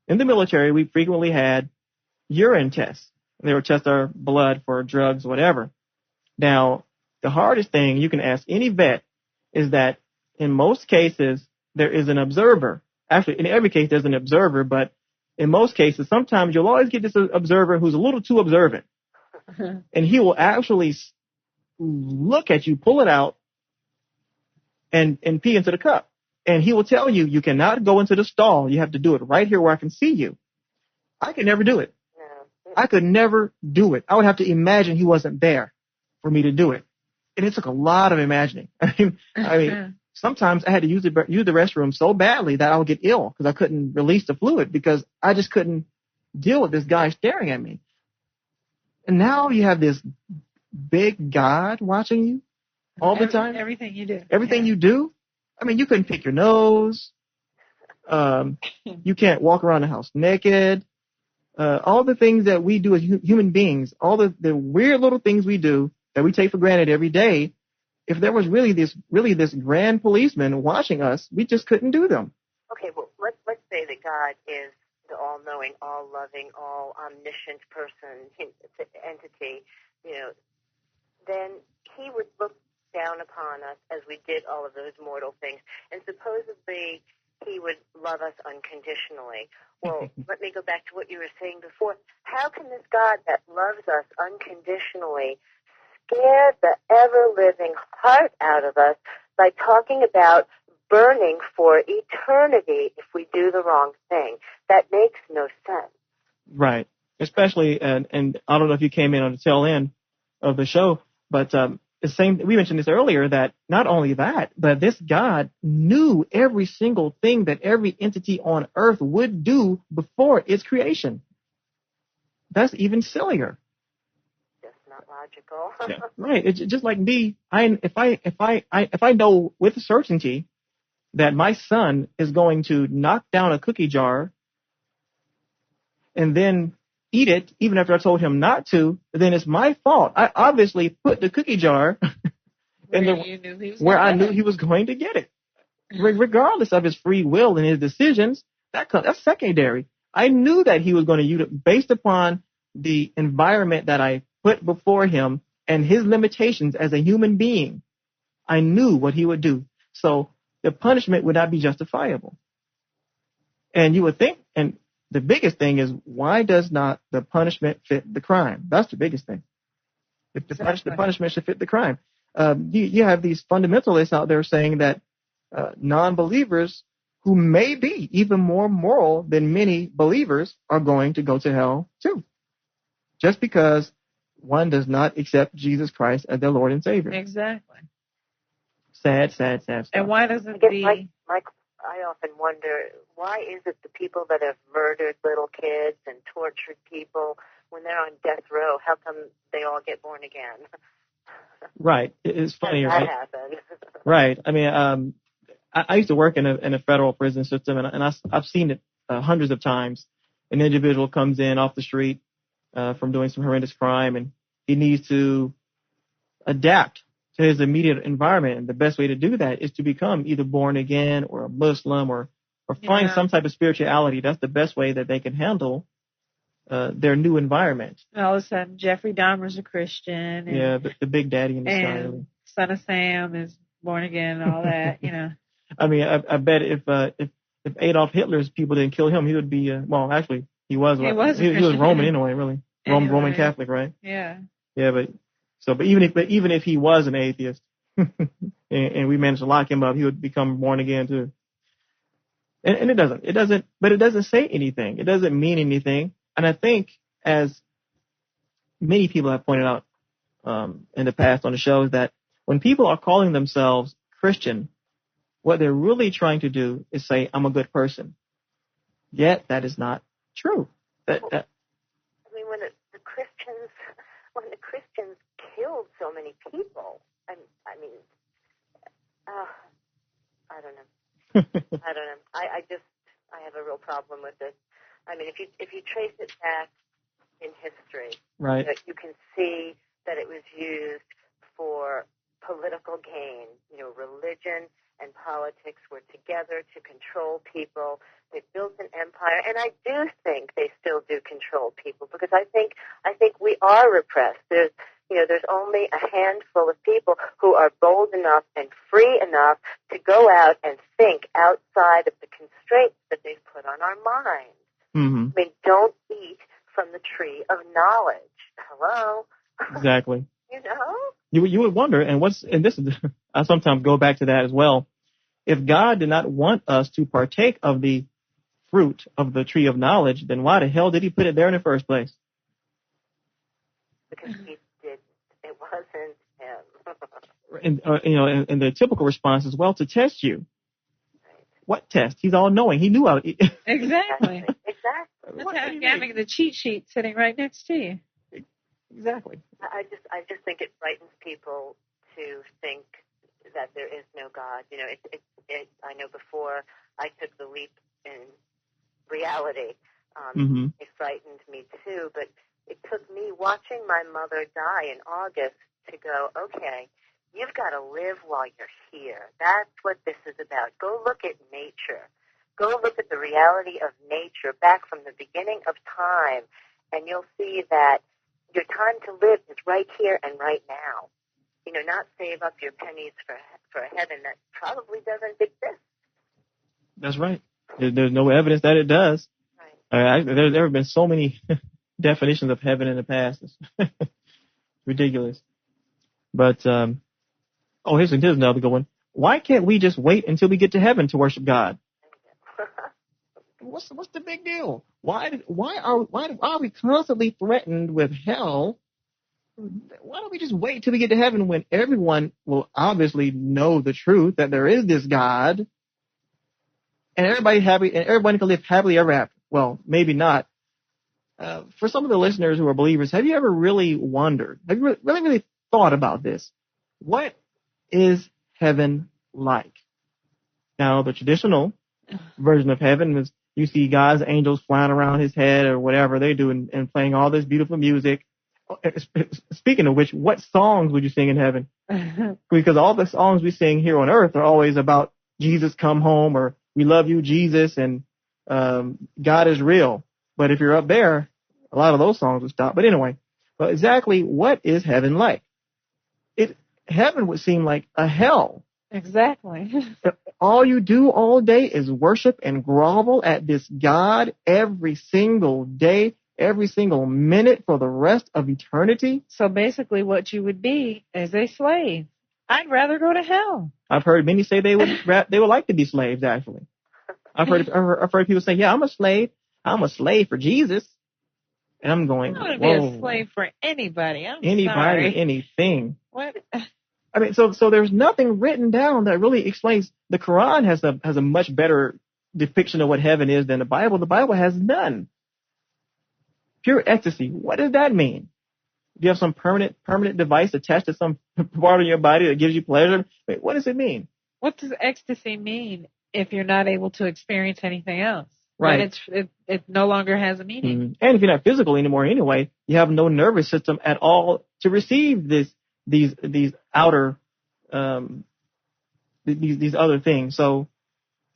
in the military, we frequently had urine tests. They would test our blood for drugs, whatever. Now, the hardest thing you can ask any vet is that in most cases, there is an observer. Actually, in every case, there's an observer, but in most cases, sometimes you'll always get this observer who's a little too observant. And he will actually look at you, pull it out, and pee into the cup. And he will tell you, you cannot go into the stall. You have to do it right here where I can see you. I could never do it. No. I could never do it. I would have to imagine he wasn't there for me to do it. And it took a lot of imagining. I mean, sometimes I had to use the restroom so badly that I would get ill because I couldn't release the fluid because I just couldn't deal with this guy staring at me. And now you have this big God watching you all the time. Everything you do. Everything you do. I mean, you couldn't pick your nose. You can't walk around the house naked. All the things that we do as human beings, all the weird little things we do that we take for granted every day, if there was really this grand policeman watching us, we just couldn't do them. Okay, well, let's say that God is the all-knowing, all-loving, all-omniscient person, entity, then he would look down upon us as we did all of those mortal things, and supposedly he would love us unconditionally. Well, let me go back to what you were saying before. How can this God that loves us unconditionally scare the ever-living heart out of us by talking about burning for eternity if we do the wrong thing? That makes no sense. Right. Especially, and I don't know if you came in on the tail end of the show, but we mentioned this earlier, that not only that, but this God knew every single thing that every entity on earth would do before its creation. That's even sillier. Just not logical. Yeah, right. It's just like me. If I know with certainty that my son is going to knock down a cookie jar and then eat it, even after I told him not to, then it's my fault. I obviously put the cookie jar where I knew he was going to get it. Regardless of his free will and his decisions, that's secondary. I knew that he was going to use it based upon the environment that I put before him and his limitations as a human being. I knew what he would do. So the punishment would not be justifiable. And you would think, and the biggest thing is, why does not the punishment fit the crime? That's the biggest thing. If the punishment should fit the crime. You have these fundamentalists out there saying that non-believers who may be even more moral than many believers are going to go to hell too, just because one does not accept Jesus Christ as their Lord and Savior. Exactly. Sad stuff. And why doesn't I often wonder, why is it the people that have murdered little kids and tortured people, when they're on death row, how come they all get born again? Right. It's funny, how right? does that happen? Right. I mean, I used to work in a federal prison system, and I've seen it hundreds of times. An individual comes in off the street from doing some horrendous crime, and he needs to adapt to his immediate environment. And the best way to do that is to become either born again or a Muslim or find some type of spirituality. That's the best way that they can handle their new environment. And all of a sudden, Jeffrey Dahmer's a Christian. And, the big daddy in the sky. And Son of Sam is born again and all that, I mean, I bet if Adolf Hitler's people didn't kill him, he would be, actually, he was Roman anyway, really. Roman Catholic, right? Yeah. Yeah, but even if he was an atheist and we managed to lock him up, he would become born again too. And it doesn't say anything. It doesn't mean anything. And I think, as many people have pointed out in the past on the show, is that when people are calling themselves Christian, what they're really trying to do is say, I'm a good person. Yet that is not true. I mean, when the Christians killed so many people, I don't know. I don't know. I have a real problem with it. I mean, if you trace it back in history, right, you can see that it was used for political gain. You know, religion and politics were together to control people. They built an empire, and I do think they still do control people, because I think we are repressed. There's only a handful of people who are bold enough and free enough to go out and think outside of the constraints that they've put on our minds. Mm-hmm. I mean, don't eat from the tree of knowledge. Hello? Exactly. You know? You would wonder, and this is, I sometimes go back to that as well. If God did not want us to partake of the fruit of the tree of knowledge, then why the hell did he put it there in the first place? Because he didn't. It wasn't him. And the typical response is, well, to test you. Right. What test? He's all knowing. He knew how. Exactly. Exactly. That's having the cheat sheet sitting right next to you. Exactly. I just think it frightens people to think that there is no God. You know, I know before I took the leap in reality, it frightened me too. But it took me watching my mother die in August to go, okay, you've got to live while you're here. That's what this is about. Go look at nature. Go look at the reality of nature back from the beginning of time, and you'll see that your time to live is right here and right now. You know, not save up your pennies for a heaven that probably doesn't exist. That's right. There's no evidence that it does. Right. There have been so many definitions of heaven in the past. It's ridiculous. But here's another good one. Why can't we just wait until we get to heaven to worship God? What's the big deal? Why are we constantly threatened with hell? Why don't we just wait till we get to heaven when everyone will obviously know the truth that there is this God, and everybody happy, and everybody can live happily ever after? Well, maybe not. For some of the listeners who are believers, have you ever really wondered? Have you really thought about this? What is heaven like? Now, the traditional version of heaven is you see God's angels flying around his head or whatever they do and playing all this beautiful music. Speaking of which, what songs would you sing in heaven? Because all the songs we sing here on earth are always about Jesus come home, or we love you, Jesus, and God is real. But if you're up there, a lot of those songs would stop. But anyway, well, exactly what is heaven like? Heaven would seem like a hell. Exactly. All you do all day is worship and grovel at this God every single day, every single minute for the rest of eternity. So basically what you would be is a slave. I'd rather go to hell. I've heard many say they would like to be slaves, actually. I've heard people say, yeah, I'm a slave. I'm a slave for Jesus. And I'm going, I want to be a slave for anybody. Anybody, sorry. anything. What? I mean, so there's nothing written down that really explains. The Quran has a much better depiction of what heaven is than the Bible. The Bible has none. Pure ecstasy. What does that mean? Do you have some permanent device attached to some part of your body that gives you pleasure? Wait, what does it mean? What does ecstasy mean if you're not able to experience anything else? Right. It no longer has a meaning. Mm-hmm. And if you're not physical anymore anyway, you have no nervous system at all to receive these outer these other things. So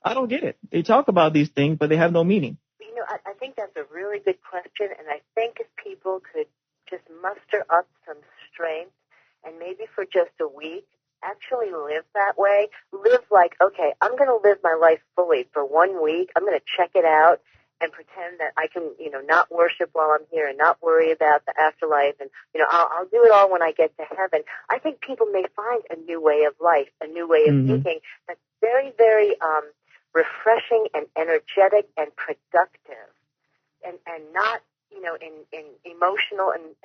I don't get it. They talk about these things, but they have no meaning. You know, I think that's a really good question, and I think if people could just muster up some strength and maybe for just a week actually live that way, live like, okay, I'm going to live my life fully for 1 week. I'm going to check it out and pretend that I can, not worship while I'm here and not worry about the afterlife. And, I'll do it all when I get to heaven. I think people may find a new way of life, a new way of thinking that's very, very refreshing and energetic and productive and not, in emotional and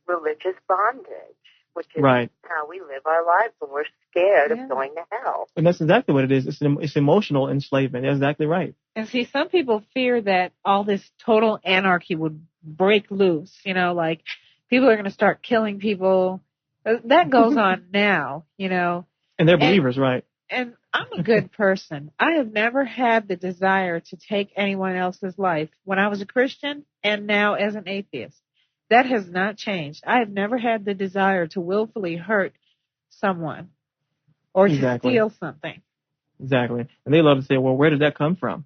religious bondage. which is right. how we live our lives when we're scared Yeah. of going to hell. And that's exactly what it is. It's emotional enslavement. That's exactly right. And see, some people fear that all this total anarchy would break loose. You know, like people are going to start killing people. That goes on now, you know. And they're believers, right? And I'm a good person. I have never had the desire to take anyone else's life when I was a Christian and now as an atheist. That has not changed. I have never had the desire to willfully hurt someone or to Exactly. steal something. Exactly. And they love to say, well, where did that come from?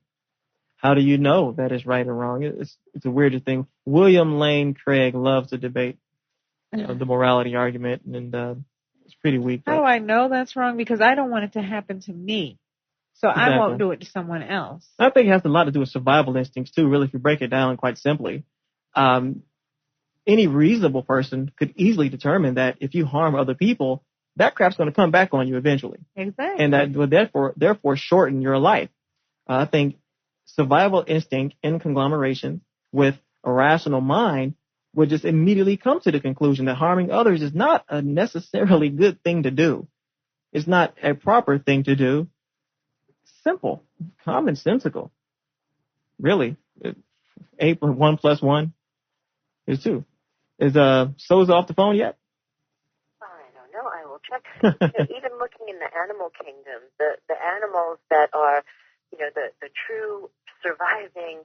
How do you know that is right or wrong? It's a weird thing. William Lane Craig loves to debate the morality argument, and it's pretty weak. How do I know that's wrong? Because I don't want it to happen to me. So Exactly. I won't do it to someone else. I think it has a lot to do with survival instincts, too, really, if you break it down quite simply. Any reasonable person could easily determine that if you harm other people, that crap's going to come back on you eventually. Exactly. And that would therefore shorten your life. I think survival instinct in conglomeration with a rational mind would just immediately come to the conclusion that harming others is not a necessarily good thing to do. It's not a proper thing to do. Simple, commonsensical. Really. 8 + 1 + 1 is 2. Is Soza off the phone yet? I don't know. I will check. Even looking in the animal kingdom, the animals that are, the true surviving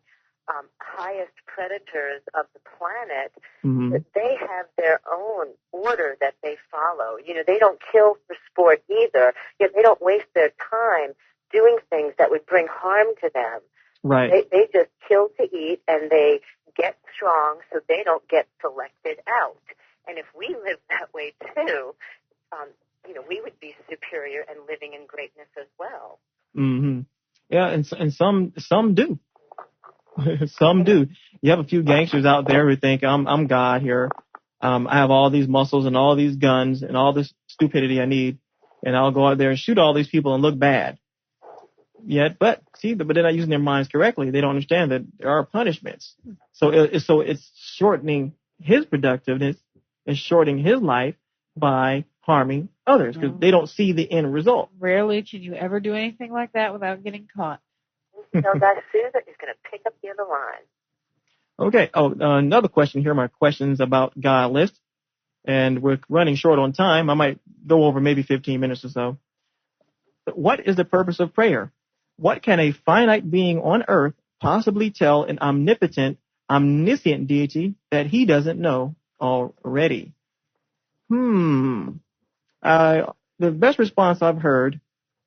highest predators of the planet, Mm-hmm. they have their own order that they follow. They don't kill for sport either. Yet they don't waste their time doing things that would bring harm to them. Right. They just kill to eat, and they get strong so they don't get selected out. And if we live that way too, we would be superior and living in greatness as well. Mm-hmm. Yeah, and some do. Some do. You have a few gangsters out there who think I'm God here. I have all these muscles and all these guns and all this stupidity I need, and I'll go out there and shoot all these people and look bad. But they're not using their minds correctly. They don't understand that there are punishments. So it's shortening his productiveness and shortening his life by harming others because they don't see the end result. Rarely can you ever do anything like that without getting caught. So that Susan is going to pick up the other line. Okay. Another question here. My questions about God list, and we're running short on time. I might go over maybe 15 minutes or so. What is the purpose of prayer? What can a finite being on earth possibly tell an omnipotent, omniscient deity that he doesn't know already? The best response I've heard,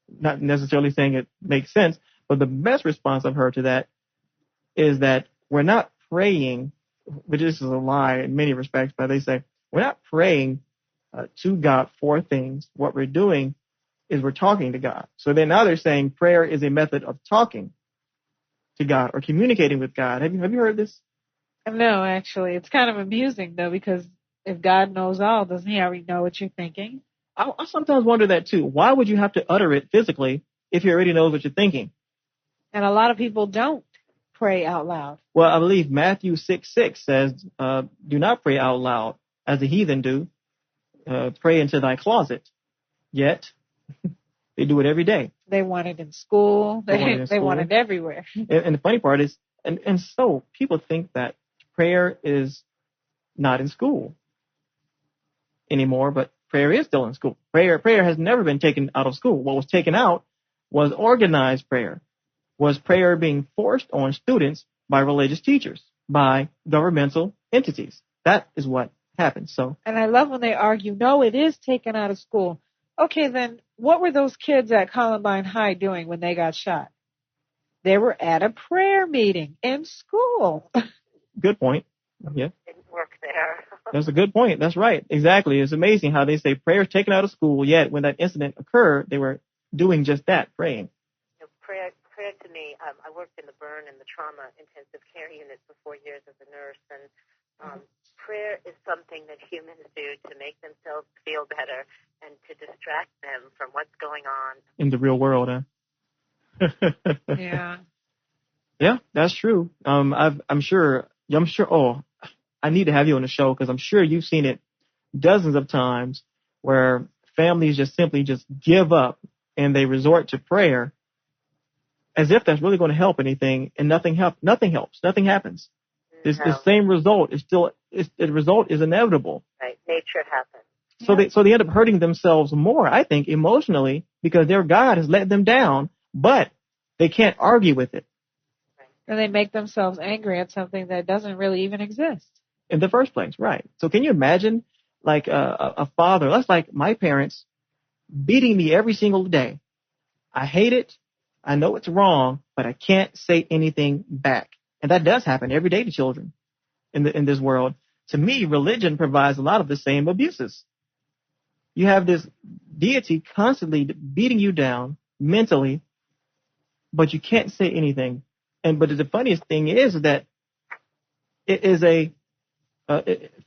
not necessarily saying it makes sense, but the best response I've heard to that is that we're not praying, which this is a lie in many respects, but they say we're not praying to God for things. What we're doing is we're talking to God. So then now they're saying prayer is a method of talking to God or communicating with God. Have you heard this? No, actually. It's kind of amusing, though, because if God knows all, doesn't he already know what you're thinking? I sometimes wonder that, too. Why would you have to utter it physically if he already knows what you're thinking? And a lot of people don't pray out loud. Well, I believe Matthew 6:6 says, do not pray out loud as the heathen do. Pray into thy closet. Yet, they do it every day. They want it in school. They want it everywhere. And the funny part is, and so people think that prayer is not in school anymore, but prayer is still in school. Prayer has never been taken out of school. What was taken out was organized prayer. Was prayer being forced on students by religious teachers, by governmental entities. That is what happened. And I love when they argue, no, it is taken out of school. Okay, then what were those kids at Columbine High doing when they got shot? They were at a prayer meeting in school. Good point. Yeah. Didn't work there. That's a good point. That's right. Exactly. It's amazing how they say prayer is taken out of school, yet when that incident occurred, they were doing just that, praying. Prayer to me, I worked in the burn and the trauma intensive care unit for 4 years as a nurse, and prayer is something that humans do to make themselves feel better and to distract them from what's going on in the real world, huh? Yeah. Yeah, that's true. I'm sure. Oh, I need to have you on the show because I'm sure you've seen it dozens of times where families just simply just give up and they resort to prayer as if that's really going to help anything, and nothing helps. Nothing happens. The same result is still, the result is inevitable. Right. Nature happens. So they end up hurting themselves more, I think, emotionally, because their God has let them down, but they can't argue with it. And they make themselves angry at something that doesn't really even exist In the first place, right. So can you imagine, like, a father, that's like my parents beating me every single day. I hate it. I know it's wrong, but I can't say anything back. And that does happen every day to children in this world. To me, religion provides a lot of the same abuses. You have this deity constantly beating you down mentally, but you can't say anything. But the funniest thing is that it is a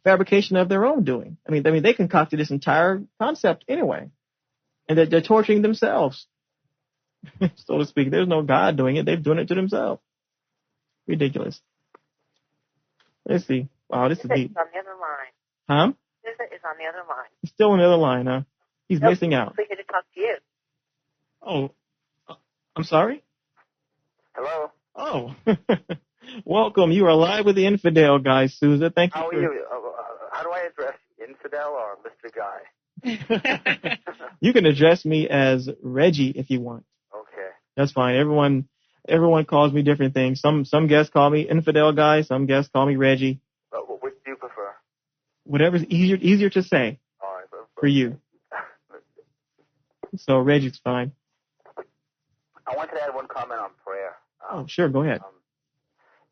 fabrication of their own doing. I mean, they concocted this entire concept anyway, and they're torturing themselves, so to speak. There's no God doing it; they're doing it to themselves. Ridiculous. Let's see. Wow, this is deep. On the other line. Huh? Visit is on the other line. He's still on the other line, huh? He's missing out. We're here to talk to you. Oh, I'm sorry? Hello. Oh, welcome. You are live with the Infidel Guy, Sousa. Thank you. How are you? How do I address you, Infidel or Mr. Guy? You can address me as Reggie if you want. Okay. That's fine. Everyone calls me different things. Some guests call me Infidel Guy. Some guests call me Reggie. Which do you prefer? Whatever's easier to say All right. for you. So Reggie's fine. I wanted to add one comment on prayer. Oh, sure. Go ahead.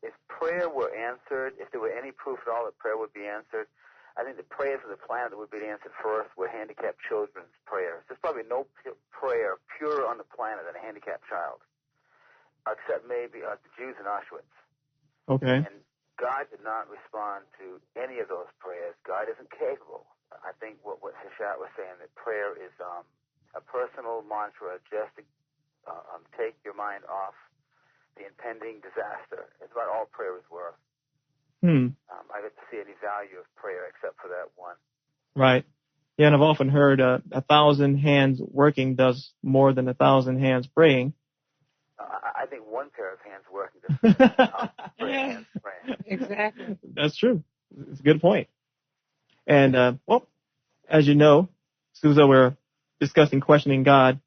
If prayer were answered, if there were any proof at all that prayer would be answered, I think the prayers of the planet that would be answered first were handicapped children's prayers. There's probably no prayer purer on the planet than a handicapped child, except maybe the Jews in Auschwitz. Okay. And God did not respond to any of those prayers. God isn't capable. I think what Hashat was saying, that prayer is a personal mantra just to take your mind off the impending disaster. It's about all prayer is worth. I didn't see any value of prayer except for that one. Right. Yeah, and I've often heard 1,000 hands working does more than 1,000 hands praying. I think one pair of hands working does hands praying. Exactly. That's true. It's a good point. And, well, as you know, Sousa, we're discussing questioning God's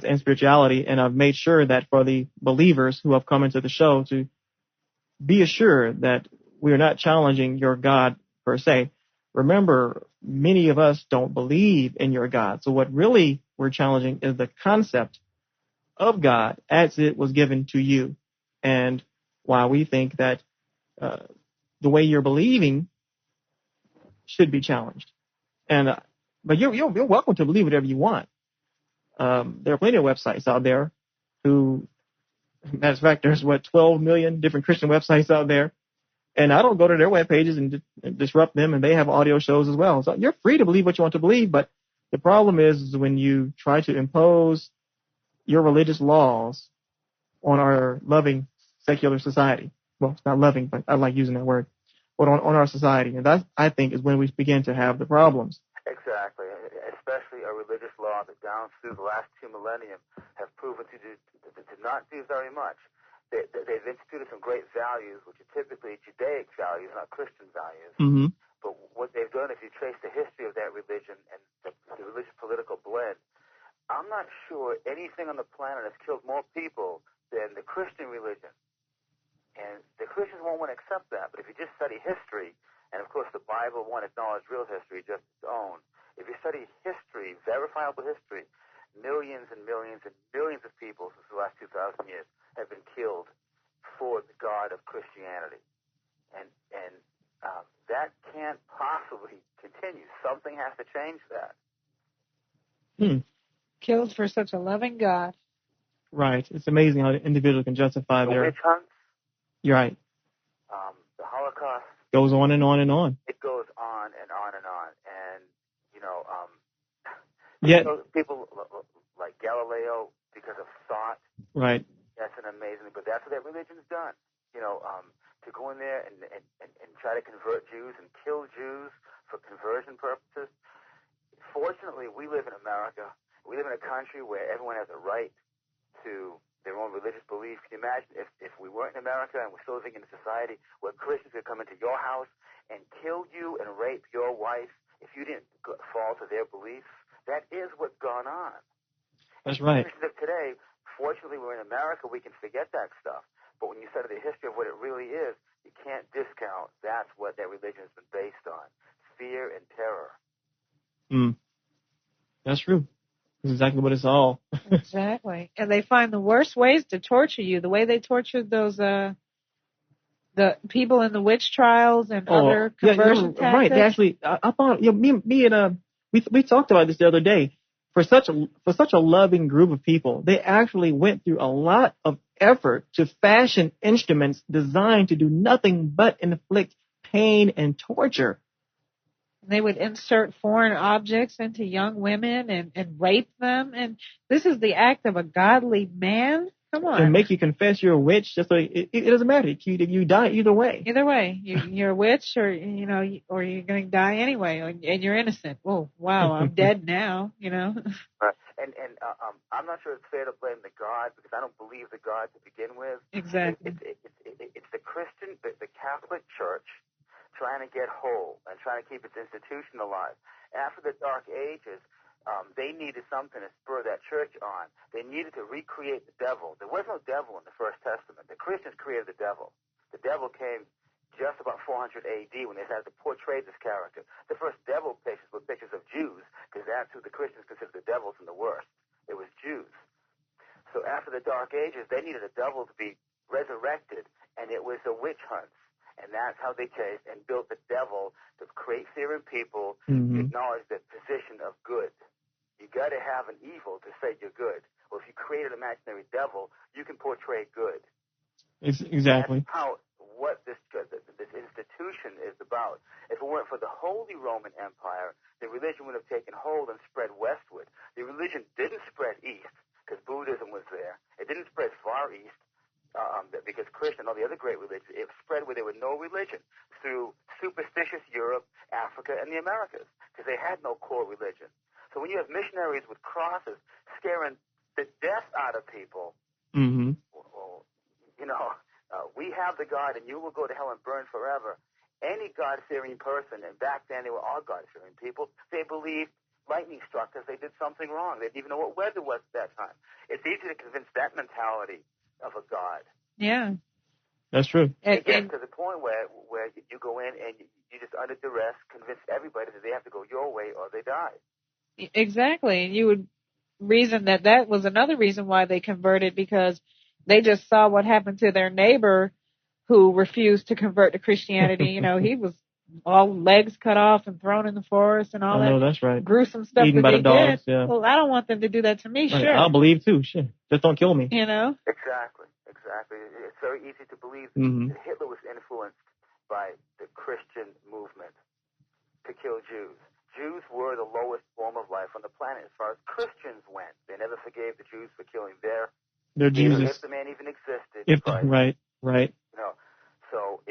and spirituality, and I've made sure that for the believers who have come into the show to be assured that we are not challenging your God per se. Remember, many of us don't believe in your God. So what really we're challenging is the concept of God as it was given to you, and why we think that the way you're believing should be challenged. And but you're welcome to believe whatever you want. There are plenty of websites out there who, matter of fact, there's 12 million different Christian websites out there. And I don't go to their web pages and disrupt them, and they have audio shows as well. So you're free to believe what you want to believe, but the problem is when you try to impose your religious laws on our loving secular society. Well, it's not loving, but I like using that word. But on our society. And that, I think, is when we begin to have the problems. Exactly. Especially a religious law that down through the last 2 millennia have proven to not do very much. They've instituted some great values, which are typically Judaic values, not Christian values. Mm-hmm. But what they've done, if you trace the history of that religion and the religious political blend, I'm not sure anything on the planet has killed more people than the Christian religion. And the Christians won't want to accept that. But if you just study history, and of course the Bible won't acknowledge real history, just its own. If you study history, verifiable history, millions and millions and millions of people since the last 2,000 years have been killed for the God of Christianity. And that can't possibly continue. Something has to change that. Killed for such a loving God. Right. It's amazing how the individual can justify The their... witch hunts. You're right. The Holocaust. Goes on and on and on. It goes on and on and on. And, Yet, people like Galileo, because of thought, right. That's an amazing, but that's what that religion's done. To go in there and try to convert Jews and kill Jews for conversion purposes. Fortunately, we live in America. We live in a country where everyone has a right to their own religious belief. Can you imagine if we weren't in America and we're still living in a society where Christians could come into your house and kill you and rape your wife if you didn't fall to their beliefs? That is what's gone on. That's right. Christians of today, fortunately, we're in America. We can forget that stuff. But when you study the history of what it really is, you can't discount that's what that religion has been based on: fear and terror. That's true. That's exactly what it's all. Exactly. And they find the worst ways to torture you. The way they tortured those the people in the witch trials and other conversion tactics. Right. They actually, I thought, me and we talked about this the other day. For such a loving group of people, they actually went through a lot of effort to fashion instruments designed to do nothing but inflict pain and torture. They would insert foreign objects into young women and rape them. And this is the act of a godly man? Come on. And make you confess you're a witch. Just like it doesn't matter. You die either way. Either way. You're a witch or you're going to die anyway. And you're innocent. Oh, wow, I'm dead now, Right. And I'm not sure it's fair to blame the God because I don't believe the God to begin with. Exactly. It's the Christian, the Catholic Church trying to get whole and trying to keep its institution alive. After the Dark Ages, they needed something to spur that church on. They needed to recreate the devil. There was no devil in the First Testament. The Christians created the devil. The devil came just about 400 AD when they started to portray this character. The first devil pictures were pictures of Jews because that's who the Christians considered the devils and the worst. It was Jews. So after the Dark Ages, they needed a devil to be resurrected, and it was the witch hunts. And that's how they chased and built the devil to create fear in people, to acknowledge the position of good. You got to have an evil to say you're good. Well, if you create an imaginary devil, you can portray good. Exactly. That's what this institution is about. If it weren't for the Holy Roman Empire, the religion would have taken hold and spread westward. The religion didn't spread east because Buddhism was there. It didn't spread far east. Because Christian and all the other great religions, it spread where there was no religion through superstitious Europe, Africa, and the Americas because they had no core religion. So when you have missionaries with crosses scaring the death out of people, well, we have the God and you will go to hell and burn forever. Any God-fearing person, and back then they were all God-fearing people, they believed lightning struck because they did something wrong. They didn't even know what weather was at that time. It's easy to convince that mentality of a God. Yeah. That's true. It gets to the point where you go in and you just under duress convince everybody that they have to go your way or they die. Exactly. And you would reason that was another reason why they converted because they just saw what happened to their neighbor who refused to convert to Christianity. He was all legs cut off and thrown in the forest and all that. That's right. Gruesome stuff Eaten that by they the dogs, did. yeah. Well, I don't want them to do that to me. Right. Sure. I'll believe too. Sure. Just don't kill me. Exactly. It's very easy to believe that Hitler was influenced by the Christian movement to kill Jews. Jews were the lowest form of life on the planet as far as Christians went. They never forgave the Jews for killing their Jesus. If the man even existed. Right. So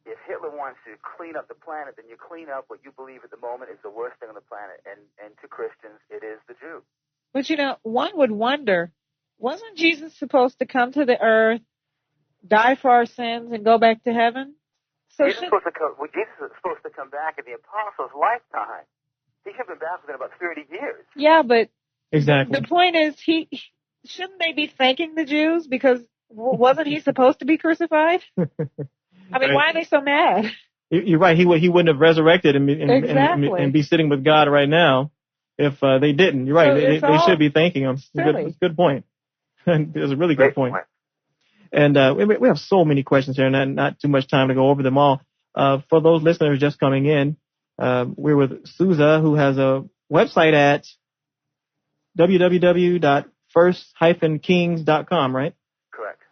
if Hitler wants to clean up the planet, then you clean up what you believe at the moment is the worst thing on the planet. And to Christians, it is the Jew. But one would wonder, wasn't Jesus supposed to come to the earth, die for our sins, and go back to heaven? Jesus is supposed to come back in the apostles' lifetime. He should have been back within about 30 years. Yeah, but exactly. The point is, shouldn't they be thanking the Jews because wasn't he supposed to be crucified? I mean, why are they so mad? You're right. He wouldn't have resurrected and be sitting with God right now if they didn't. You're right. So they should be thanking him. It's a good point. It's a really good point. And we have so many questions here, and not too much time to go over them all. For those listeners just coming in, we're with Souza, who has a website at www.first-kings.com, right? Correct.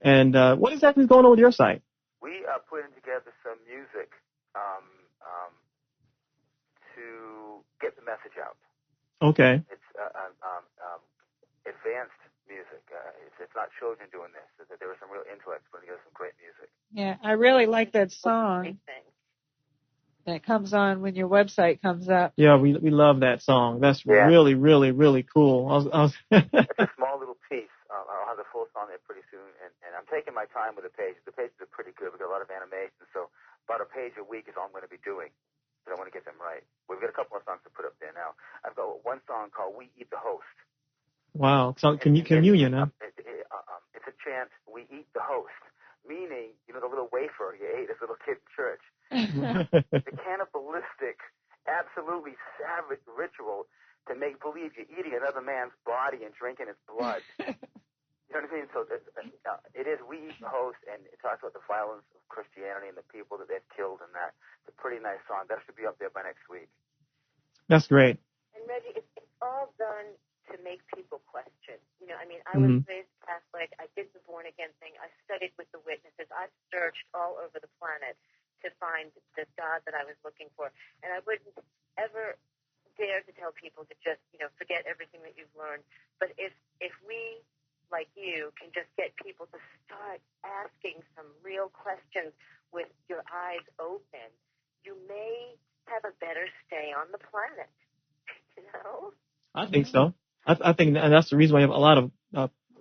And what exactly is going on with your site? We are putting together some music to get the message out. Okay. It's advanced music. It's not children doing this. There are some real intellects putting together some great music. Yeah, I really like that song. that comes on when your website comes up. Yeah, we love that song. That's really, really, really cool. It's a small little piece. I'll have the full song there pretty soon, and I'm taking my time with the pages. The pages are pretty good. We've got a lot of animation, so about a page a week is all I'm going to be doing, but I want to get them right. We've got a couple of songs to put up there now. I've got one song called We Eat the Host. Wow, so communion, huh? It's a chant, we eat the host, meaning, the little wafer you ate as a little kid in church. The cannibalistic, absolutely savage ritual to make believe you're eating another man's body and drinking his blood. You know what I mean? So it is We Eat the Host, and it talks about the violence of Christianity and the people that they've killed and that. It's a pretty nice song. That should be up there by next week. That's great. And Reggie, it's all done to make people question. I was raised Catholic. I did the born-again thing. I studied with the witnesses. I've searched all over the planet to find the God that I was looking for. And I wouldn't ever dare to tell people to just, forget everything that you've learned. But if we, like you, can just get people to start asking some real questions with your eyes open, you may have a better stay on the planet. I think so. I think and that's the reason why you have a lot of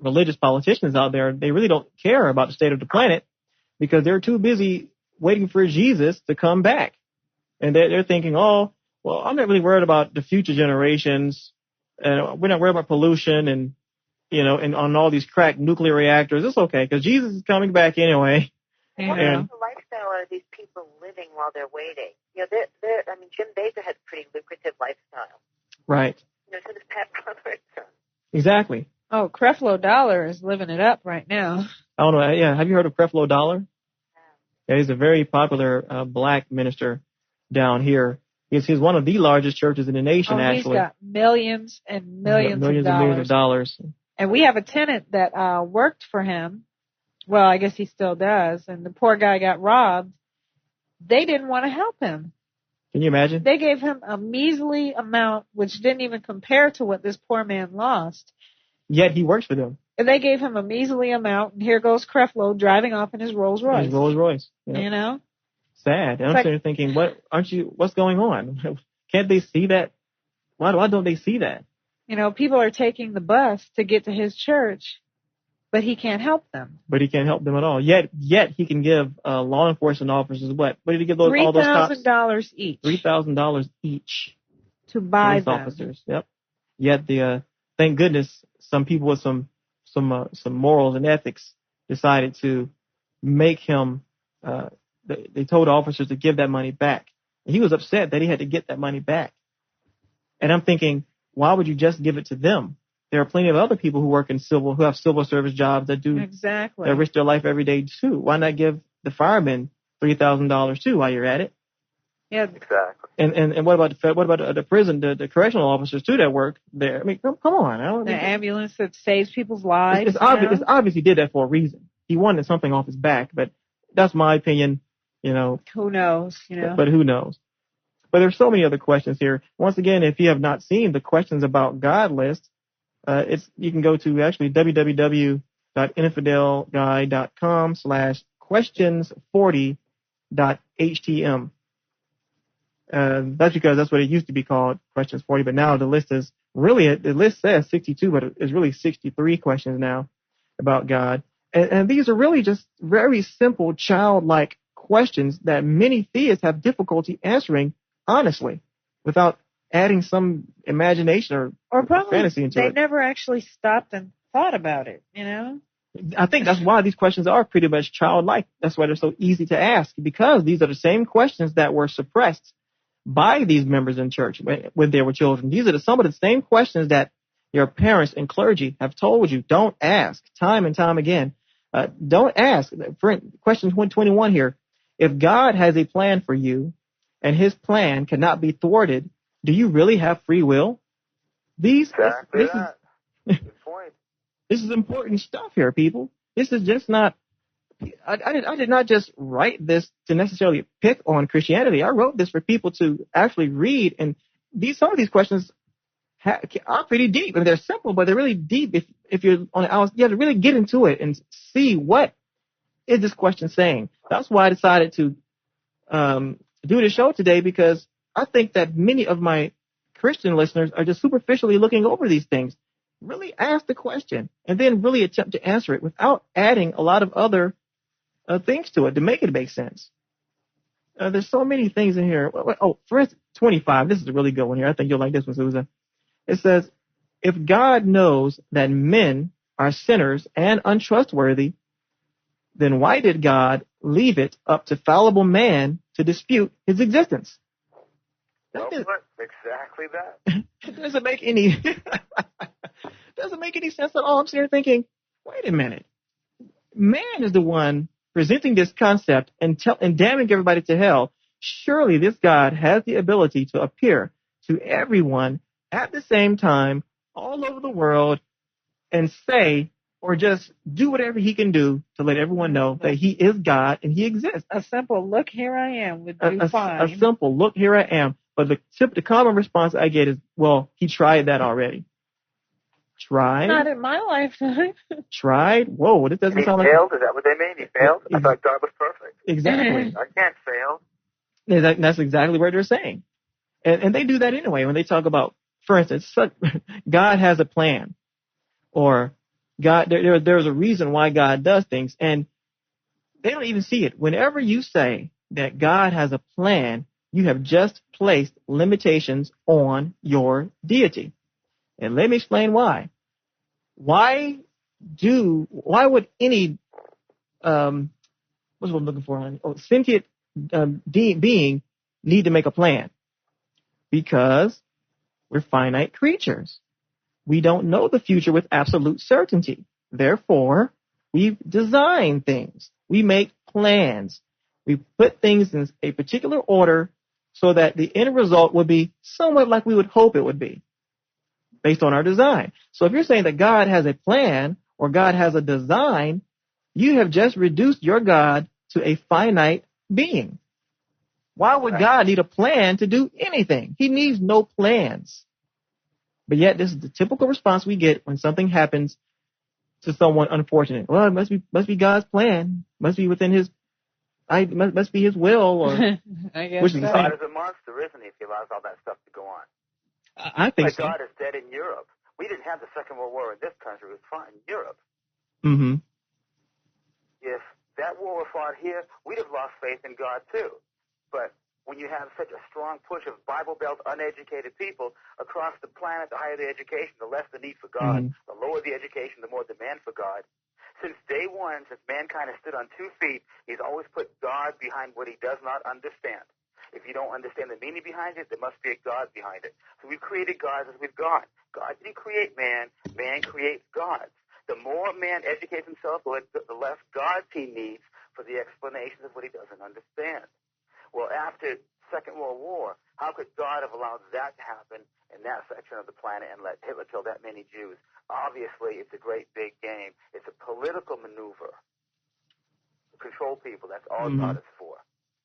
religious politicians out there. They really don't care about the state of the planet because they're too busy waiting for Jesus to come back. And they're thinking, oh, well, I'm not really worried about the future generations. And we're not worried about pollution and, and on all these cracked nuclear reactors. It's okay because Jesus is coming back anyway. What kind of lifestyle are these people living while they're waiting? Jim Baker had a pretty lucrative lifestyle. Right. So does Pat Robertson. Exactly. Oh, Creflo Dollar is living it up right now. I don't know. Yeah. Have you heard of Creflo Dollar? Yeah, he's a very popular black minister down here. He's one of the largest churches in the nation, actually. He's got millions and millions of dollars. And we have a tenant that worked for him. Well, I guess he still does. And the poor guy got robbed. They didn't want to help him. Can you imagine? They gave him a measly amount, which didn't even compare to what this poor man lost. Yet he works for them. And they gave him a measly amount, and here goes Creflo driving off in his Rolls Royce. His Rolls Royce. Yep. Sad. And I'm sitting there thinking, what's going on? Can't they see that? Why don't they see that? People are taking the bus to get to his church, but he can't help them. But he can't help them at all. Yet he can give law enforcement officers what? What did he give all those cops? $3,000 each. $3,000 each. To buy them. Officers. Yep. Yet thank goodness some people with some morals and ethics decided to make him. They told officers to give that money back. And he was upset that he had to get that money back. And I'm thinking, why would you just give it to them? There are plenty of other people who work in who have civil service jobs that do exactly that risk their life every day too. Why not give the firemen $3,000 too while you're at it? Yeah, exactly. And what about the prison, the correctional officers too that work there? I mean, come on. Ambulance that saves people's lives. It's obvious he did that for a reason. He wanted something off his back, but that's my opinion. Who knows? But who knows? But there's so many other questions here. Once again, if you have not seen the questions about God list, you can go to actually www.infidelguy.com/questions40.htm. That's because that's what it used to be called, questions 40. But now the list is really, the list says 62, but it's really 63 questions now about God. And these are really just very simple, childlike questions that many theists have difficulty answering honestly, without adding some imagination or probably fantasy into it. They never actually stopped and thought about it, I think that's why these questions are pretty much childlike. That's why they're so easy to ask, because these are the same questions that were suppressed by these members in church when they were children. These are some of the same questions that your parents and clergy have told you don't ask time and time again. Don't ask. For question 21 here. If God has a plan for you and his plan cannot be thwarted, do you really have free will? This is important stuff here, people. This is just not, I did not just write this to necessarily pick on Christianity. I wrote this for people to actually read. And some of these questions are pretty deep. I mean, they're simple, but they're really deep. If you're on the outside, you have to really get into it and see what is this question saying. That's why I decided to to do the show today because I think that many of my Christian listeners are just superficially looking over these things. Really ask the question and then really attempt to answer it without adding a lot of other things to it to make it make sense. There's so many things in here. Oh, for instance, 25. This is a really good one here. I think you'll like this one, Susan. It says, if God knows that men are sinners and untrustworthy, then why did God leave it up to fallible man to dispute his existence? Exactly that. It doesn't make any sense at all. I'm sitting here thinking, wait a minute. Man is the one presenting this concept and damning everybody to hell. Surely this God has the ability to appear to everyone at the same time all over the world and say or just do whatever he can do to let everyone know that he is God and he exists. A simple look, here I am would do fine. A simple look, here I am. But the common response I get is, well, he tried that already. Tried? Not in my lifetime. Tried? Whoa, this doesn't sound like... He failed? Is that what they mean? He failed? I thought God was perfect. Exactly. I can't fail. That's exactly what they're saying. And they do that anyway when they talk about, for instance, God has a plan. Or God, there's a reason why God does things. And they don't even see it. Whenever you say that God has a plan, you have just placed limitations on your deity. And let me explain why. Why would any, what's what I'm looking for, honey? Sentient being need to make a plan? Because we're finite creatures. We don't know the future with absolute certainty. Therefore, we design things. We make plans. We put things in a particular order so that the end result would be somewhat like we would hope it would be, based on our design. So if you're saying that God has a plan or God has a design, you have just reduced your God to a finite being. Why would God need a plan to do anything? He needs no plans. But yet this is the typical response we get when something happens to someone unfortunate. Well, it must be God's plan. Must be within his must be his will, or I guess which is God is a monster, isn't he, if he allows all that stuff to go on? I think so. God is dead in Europe. We didn't have the Second World War in this country. It was fought in Europe. Mm-hmm. If that war were fought here, we'd have lost faith in God too. But when you have such a strong push of Bible Belt uneducated people across the planet, the higher the education, the less the need for God. The lower the education, the more demand for God. Since day one, since mankind has stood on 2 feet, he's always put God behind what he does not understand. If you don't understand the meaning behind it, there must be a God behind it. So we've created gods as we've gone. God didn't create man. Man creates gods. The more man educates himself, the less gods he needs for the explanations of what he doesn't understand. Well, after Second World War, how could God have allowed that to happen in that section of the planet and let Hitler kill that many Jews? Obviously, it's a great big game. It's a political maneuver to control people. That's all God is for.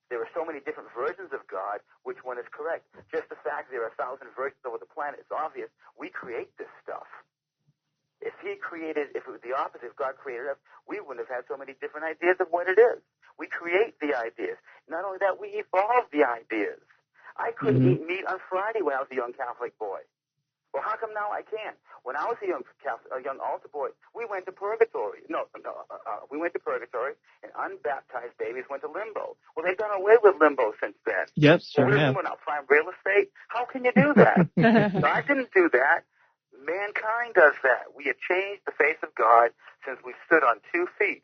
There are so many different versions of God. Which one is correct? Just the fact there are 1,000 versions over the planet is obvious. We create this stuff. If it was the opposite, if God created us, we wouldn't have had so many different ideas of what it is. We create the ideas. Not only that, we evolve the ideas. I couldn't eat meat on Friday when I was a young Catholic boy. Well, how come now I can? When I was a young altar boy, we went to purgatory. We went to purgatory, and unbaptized babies went to limbo. Well, they've done away with limbo since then. Yes, sure have. have. Now, prime real estate? How can you do that? God didn't do that. Mankind does that. We have changed the face of God since we stood on 2 feet.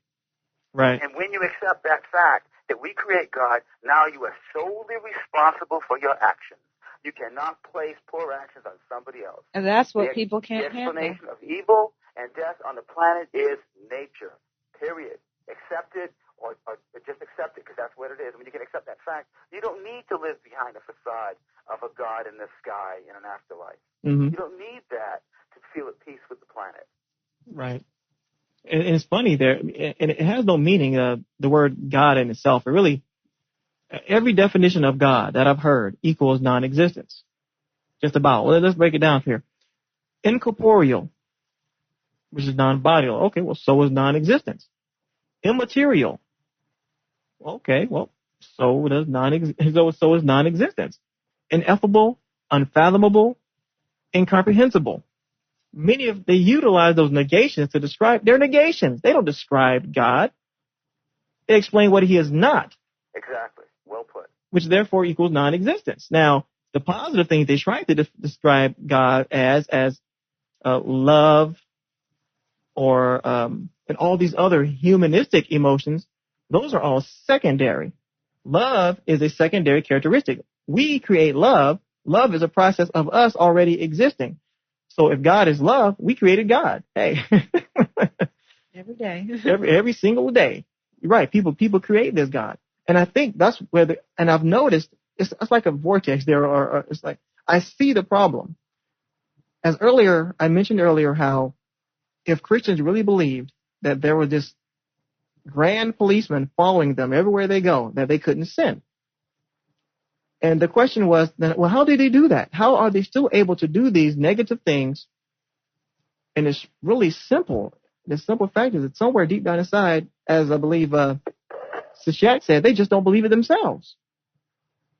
Right. And when you accept that fact that we create God, now you are solely responsible for your actions. You cannot place poor actions on somebody else. And that's what people can't handle. The explanation handle. of evil and death on the planet is nature, period. Accept it or just accept it because that's what it is. When you can accept that fact, you don't need to live behind a facade of a God in the sky in an afterlife. You don't need that to feel at peace with the planet. Right. And it's funny there, and it has no meaning, the word God in itself. It really, every definition of God that I've heard equals non-existence. Just about. Well, let's break it down here. Incorporeal, which is non-bodial. Okay, well, so is non-existence. Immaterial. Okay, well, so does so is non-existence. Ineffable, unfathomable, incomprehensible. They utilize those negations to describe their negations. They don't describe God. They explain what he is not. Exactly. Well put. Which therefore equals non-existence. Now, the positive things they try to describe God as love, or and all these other humanistic emotions, those are all secondary. Love is a secondary characteristic. We create love. Love is a process of us already existing. So if God is love, we created God. Hey. Every day. every single day. You're right. People create this God. And I think that's where and I've noticed it's like a vortex there, or it's like, I see the problem. I mentioned earlier how if Christians really believed that there was this grand policeman following them everywhere they go, that they couldn't sin. And the question was, then, well, how did they do that? How are they still able to do these negative things? And it's really simple. The simple fact is that somewhere deep down inside, as I believe Sishat said, they just don't believe it themselves.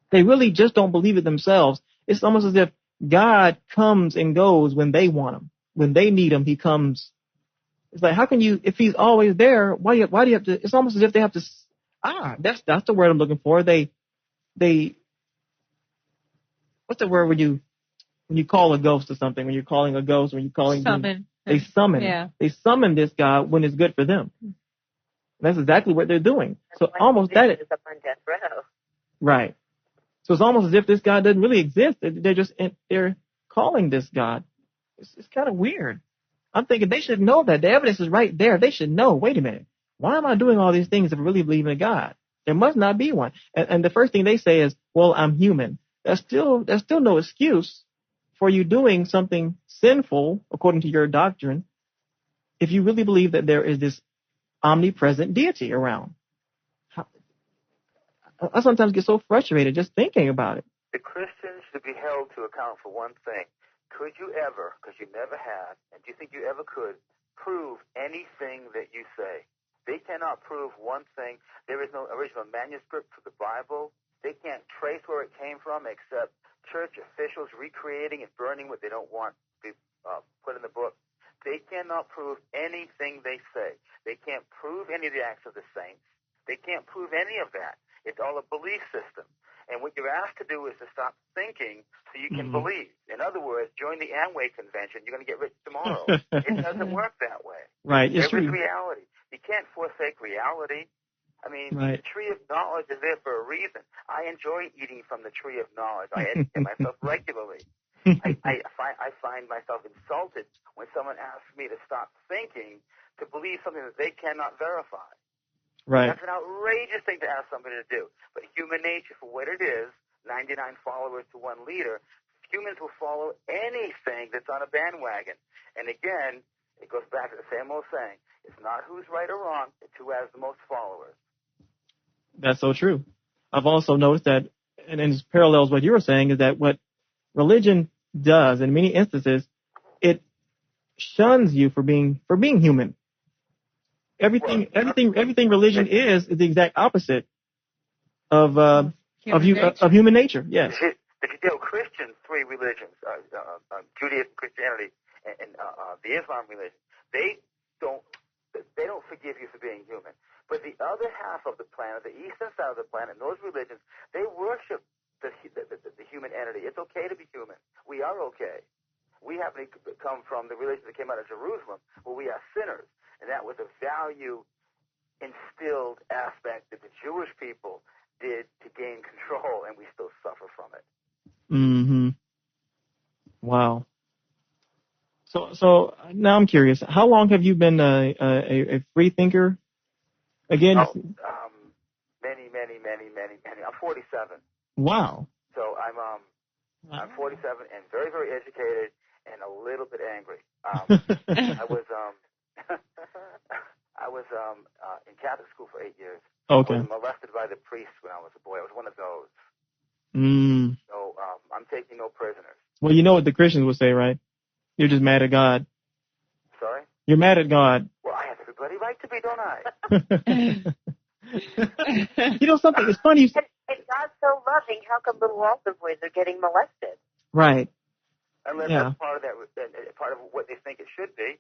They really just don't believe it themselves. It's almost as if God comes and goes when they want him. When they need him, he comes. It's like, how can you, if he's always there, why do you have to, it's almost as if they have to, that's the word I'm looking for. They, what's the word when you call a ghost or something, when you're calling a ghost, when you're calling summon. They summon. Yeah. They summon this God when it's good for them. That's exactly what they're doing. So almost that is up on death row. Right. So it's almost as if this God doesn't really exist. They're calling this God. It's kind of weird. I'm thinking they should know that. The evidence is right there. They should know, wait a minute, why am I doing all these things if I really believe in a God? There must not be one. And the first thing they say is, well, I'm human. There's still no excuse for you doing something sinful, according to your doctrine, if you really believe that there is this omnipresent deity around. I sometimes get so frustrated just thinking about it. The Christians should be held to account for one thing. Could you ever, because you never have, and do you think you ever could, prove anything that you say? They cannot prove one thing. There is no original manuscript for the Bible. They can't trace where it came from except church officials recreating and burning what they don't want to be put in the book. They cannot prove anything they say. They can't prove any of the acts of the saints. They can't prove any of that. It's all a belief system. And what you're asked to do is to stop thinking so you can believe. In other words, join the Amway convention. You're going to get rich tomorrow. It doesn't work that way. Right. It's there is true. reality. You can't forsake reality. I mean, right. The tree of knowledge is there for a reason. I enjoy eating from the tree of knowledge. I educate myself regularly. I find myself insulted when someone asks me to stop thinking to believe something that they cannot verify. Right. That's an outrageous thing to ask somebody to do. But human nature, for what it is, 99 followers to one leader, humans will follow anything that's on a bandwagon. And again, it goes back to the same old saying. It's not who's right or wrong, it's who has the most followers. That's so true. I've also noticed that, and it parallels what you were saying, is that what religion does in many instances, it shuns you for being human. Everything religion is the exact opposite of human nature. Yes. If you tell Christians, three religions, Judaism, Christianity, and the Islam religion, they don't forgive you for being human. But the other half of the planet, the eastern side of the planet, and those religions, they worship the human entity. It's okay to be human. We are okay. We happen to come from the religion that came out of Jerusalem, where we are sinners. And that was a value-instilled aspect that the Jewish people did to gain control, and we still suffer from it. Mm-hmm. Wow. So now I'm curious. How long have you been a free thinker? Again? Many. I'm 47. Wow. So I'm 47 and very, very educated and a little bit angry. I was in Catholic school for 8 years. Okay. I was molested by the priest when I was a boy. I was one of those. So I'm taking no prisoners. Well, you know what the Christians would say, right? You're just mad at God. Sorry? You're mad at God. Well, I have every bloody right to be, don't I? You know something? It's funny. If God's so loving, how come little altar boys are getting molested? Right. Unless Yeah. that's part of part of what they think it should be.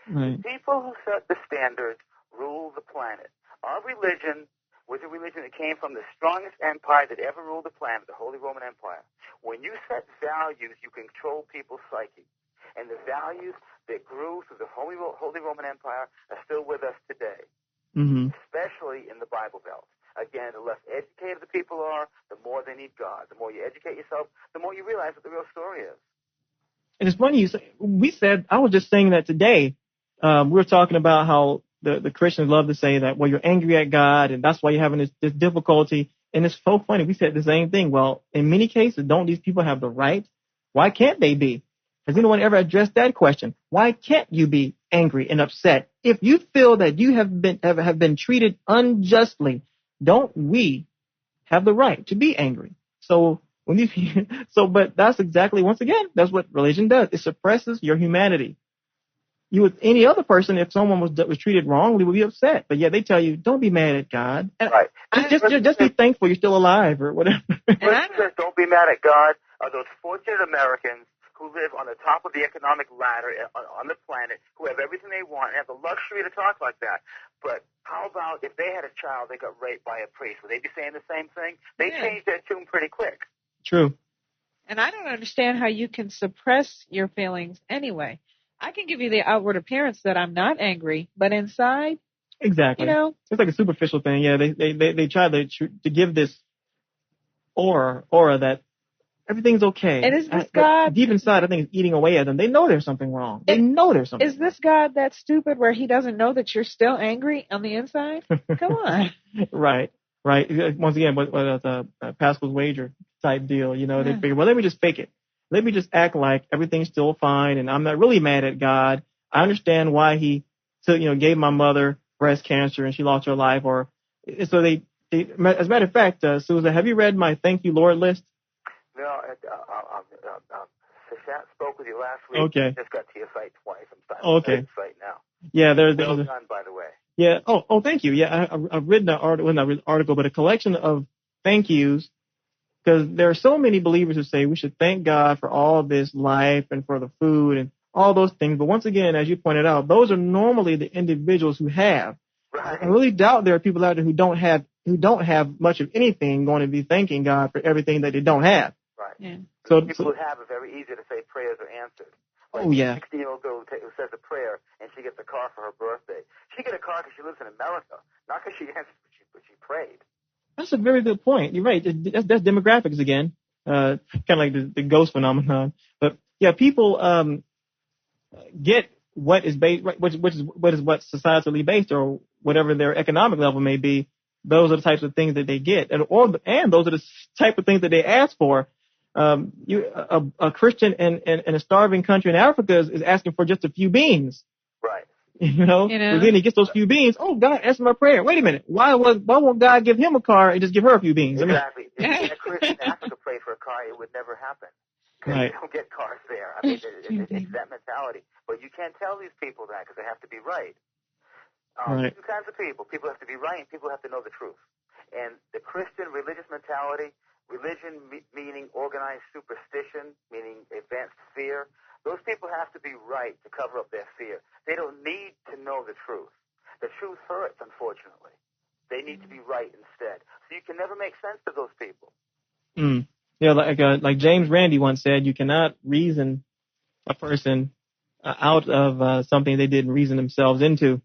Right. People who set the standards rule the planet. Our religion was a religion that came from the strongest empire that ever ruled the planet, the Holy Roman Empire. When you set values, you control people's psyche. And the values that grew through the Holy Roman Empire are still with us today, especially in the Bible Belt. Again, the less educated the people are, the more they need God. The more you educate yourself, the more you realize what the real story is. And it's funny you say, I was just saying that today. We were talking about how the Christians love to say that, well, you're angry at God and that's why you're having this difficulty. And it's so funny. We said the same thing. Well, in many cases, don't these people have the right? Why can't they be? Has anyone ever addressed that question? Why can't you be angry and upset? If you feel that you have been treated unjustly, don't we have the right to be angry? So but that's exactly, once again, that's what religion does. It suppresses your humanity. You would, any other person, if someone was treated wrongly, would be upset. But yeah, they tell you, don't be mad at God. Right. Just be thankful you're still alive or whatever. Don't be mad at God are those fortunate Americans who live on the top of the economic ladder on the planet, who have everything they want and have the luxury to talk like that. But how about if they had a child that got raped by a priest? Would they be saying the same thing? They changed their tune pretty quick. True. And I don't understand how you can suppress your feelings anyway. I can give you the outward appearance that I'm not angry, but inside, exactly, you know, it's like a superficial thing. Yeah, they try to give this aura that everything's okay. And is this God deep inside? I think it's eating away at them. They know there's something wrong. They know there's something. Is this God that stupid where he doesn't know that you're still angry on the inside? Come on. Right. Once again, what Pascal's wager type deal. You know, they figure, well, let me just fake it. Let me just act like everything's still fine and I'm not really mad at God. I understand why he gave my mother breast cancer and she lost her life. Or so they as a matter of fact, Susan, have you read my Thank You Lord list? No, Sashat spoke with you last week. Okay. Just got to your site twice. I'm starting to the site now. Yeah, there's well done, by the way. Yeah. Oh, thank you. Yeah, I've written an article, well, not an article, but a collection of thank yous. Because there are so many believers who say we should thank God for all this life and for the food and all those things. But once again, as you pointed out, those are normally the individuals who have. Right. I really doubt there are people out there who don't have much of anything going to be thanking God for everything that they don't have. Right. Yeah. So people who have are very easy to say prayers are answered. Like oh, yeah. A 16-year-old girl who says a prayer and she gets a car for her birthday. She gets a car because she lives in America, not because she answered what she prayed. That's a very good point. You're right. That's demographics again. Kind of like the ghost phenomenon. But yeah, people get what is based, which is what societally based or whatever their economic level may be. Those are the types of things that they get, and those are the type of things that they ask for. A Christian in a starving country in Africa is asking for just a few beans. Right. But then he gets those few beans. Oh, God, answer my prayer. Wait a minute. Why won't God give him a car and just give her a few beans? Exactly. If a Christian in Africa prayed for a car, it would never happen. Right. They don't get cars there. I mean, it's that mentality. But you can't tell these people that because they have to be right. Right. Two kinds of people. People have to be right and people have to know the truth. And the Christian religious mentality, religion meaning organized superstition, meaning advanced fear, those people have to be right to cover up their fear. They don't need to know the truth. The truth hurts, unfortunately. They need to be right instead. So you can never make sense of those people. Yeah, like James Randi once said, you cannot reason a person out of something they didn't reason themselves into.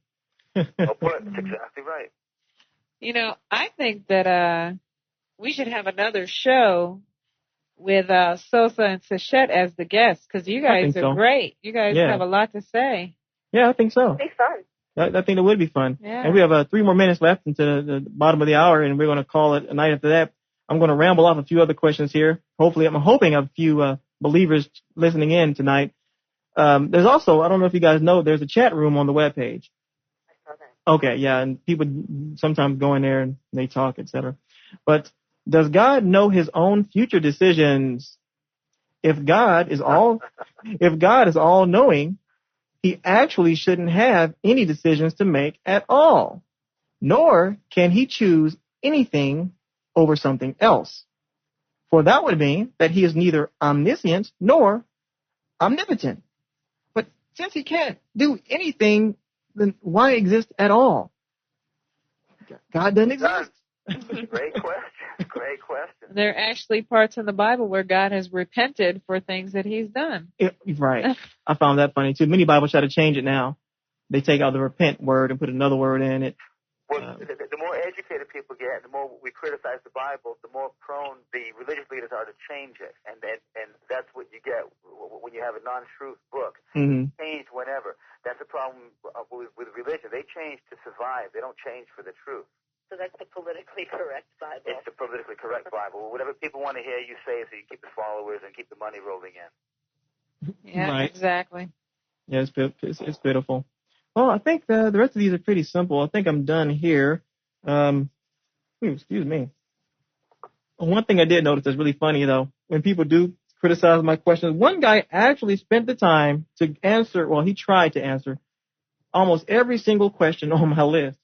Well put. That's exactly right. I think that we should have another show with Sosa and Sachette as the guests, because you guys are great. You guys have a lot to say. Yeah, I think so. It'd be fun. I think it would be fun. Yeah. And we have 3 more minutes left into the bottom of the hour, and we're going to call it a night after that. I'm going to ramble off a few other questions here. Hopefully, I'm hoping a few believers listening in tonight. There's also, I don't know if you guys know, there's a chat room on the webpage. I saw that. Okay, yeah, and people sometimes go in there and they talk, etc. But does God know his own future decisions? If God is all knowing, he actually shouldn't have any decisions to make at all. nor can he choose anything over something else. For that would mean that he is neither omniscient nor omnipotent. But since he can't do anything, then why exist at all? God doesn't exist. Great question. Great question. There are actually parts in the Bible where God has repented for things that he's done. Right. I found that funny too. Many Bibles try to change it now. They take out the repent word and put another word in it. Well, the more educated people get, the more we criticize the Bible, the more prone the religious leaders are to change it. And that's what you get when you have a non-truth book. Mm-hmm. Changed whenever. That's the problem with religion. They change to survive. They don't change for the truth. So that's the politically correct Bible. It's the politically correct Bible. Whatever people want to hear you say, so you keep the followers and keep the money rolling in. Yeah, right. Exactly. Yeah, it's pitiful. Well, I think the rest of these are pretty simple. I think I'm done here. Excuse me. One thing I did notice that's really funny, though, when people do criticize my questions, one guy actually spent the time to answer, well, he tried to answer almost every single question on my list.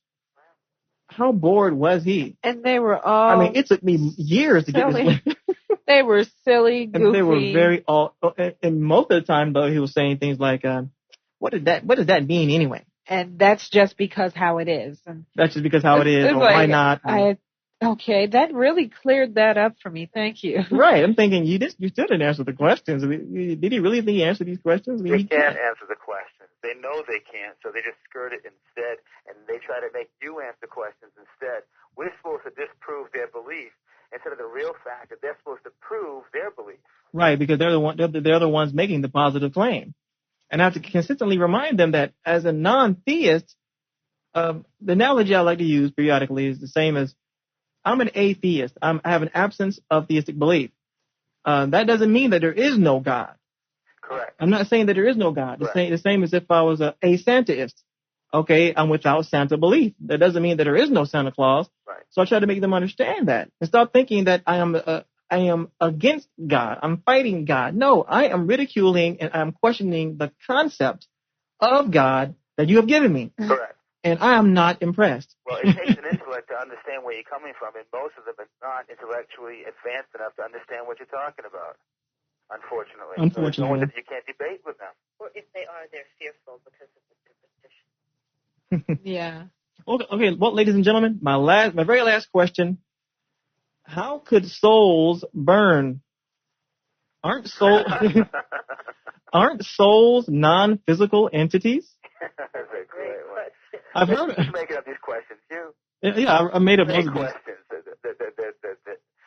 How bored was he? And they were all... I mean, it took me years to get this list. They were silly, goofy. And they were very and most of the time, though, he was saying things like, what does that mean anyway? And that's just because how it is. And that's just because how it is, or like, why not? Okay, that really cleared that up for me. Thank you. Right. I'm thinking you still didn't answer the questions. I mean, did he really think he answered these questions? I mean, they can't answer the questions. They know they can't, so they just skirt it instead, and they try to make you answer questions instead. We're supposed to disprove their belief instead of the real fact that they're supposed to prove their belief. Right, because they're the ones making the positive claim. And I have to consistently remind them that as a non-theist, the analogy I like to use periodically is the same as I'm an atheist. I have an absence of theistic belief. That doesn't mean that there is no God. Correct. I'm not saying that there is no God. The same as if I was a Santaist. Okay, I'm without Santa belief. That doesn't mean that there is no Santa Claus. Right. So I try to make them understand that and stop thinking that I am against God. I'm fighting God. No, I am ridiculing and I'm questioning the concept of God that you have given me. Correct. And I am not impressed. Well, it takes an intellect to understand where you're coming from, and most of them are not intellectually advanced enough to understand what you're talking about, unfortunately. So you can't debate with them. Or if they are, they're fearful because of the superstition. Yeah. Okay, well, ladies and gentlemen, my very last question. How could souls burn? Aren't souls non-physical entities? That's a great one. I've heard You're making up these questions, you. Yeah, I made up most of these questions.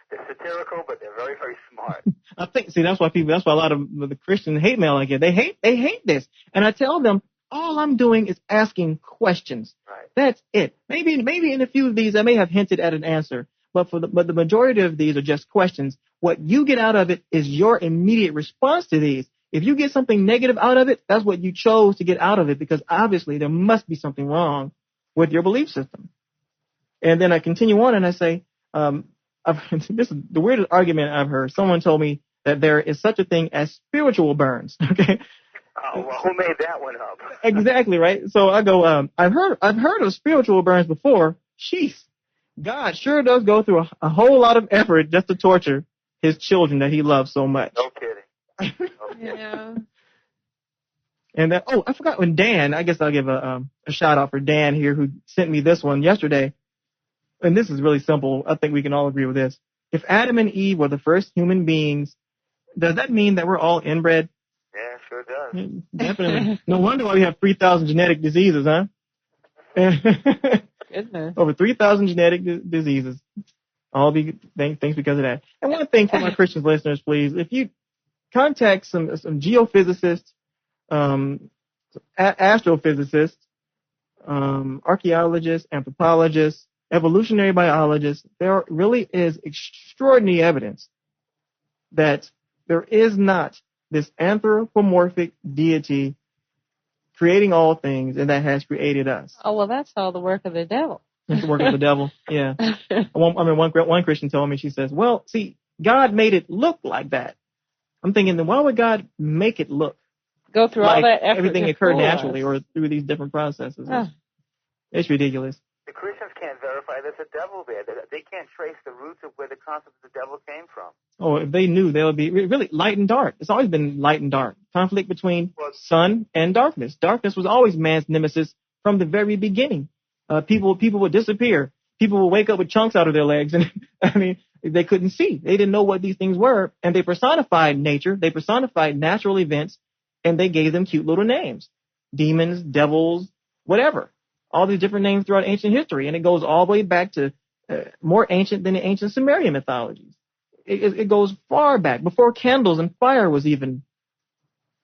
They're satirical, but they're very, very smart. I think. See, that's why a lot of the Christian hate mail I get. They hate this, and I tell them all I'm doing is asking questions. Right. That's it. Maybe in a few of these I may have hinted at an answer, but the majority of these are just questions. What you get out of it is your immediate response to these. If you get something negative out of it, that's what you chose to get out of it, because obviously there must be something wrong with your belief system. And then I continue on and I say, this is the weirdest argument I've heard. Someone told me that there is such a thing as spiritual burns. Okay. Oh, well, who made that one up? Exactly, right? So I go, I've heard of spiritual burns before. Jeez. God sure does go through a whole lot of effort just to torture his children that he loves so much. No kidding. Yeah. And then, I forgot when Dan, I guess I'll give a shout out for Dan here, who sent me this one yesterday. And this is really simple. I think we can all agree with this. If Adam and Eve were the first human beings, does that mean that we're all inbred? Yeah, sure does. Definitely. No wonder why we have 3,000 genetic diseases, huh? Goodness. Over 3,000 genetic diseases. All thanks because of that. And one thing for my Christian listeners, please, if you contact some geophysicists, astrophysicists, archaeologists, anthropologists, evolutionary biologists, there really is extraordinary evidence that there is not this anthropomorphic deity creating all things and that has created us. Oh, well, that's all the work of the devil. It's the work of the devil, yeah. One Christian told me, she says, well, see, God made it look like that. I'm thinking, then why would God make it look? Go through like all that effort. Everything occurred naturally or through these different processes. It's ridiculous. The Christians certify there's a devil there. They can't trace the roots of where the concept of the devil came from. Oh, if they knew, they would be really light and dark. It's always been light and dark. Conflict between sun and darkness. Darkness was always man's nemesis from the very beginning. People would disappear. People would wake up with chunks out of their legs, and I mean, they couldn't see. They didn't know what these things were, and they personified nature. They personified natural events, and they gave them cute little names: demons, devils, whatever. All these different names throughout ancient history, and it goes all the way back to more ancient than the ancient Sumerian mythologies. It goes far back, before candles and fire was even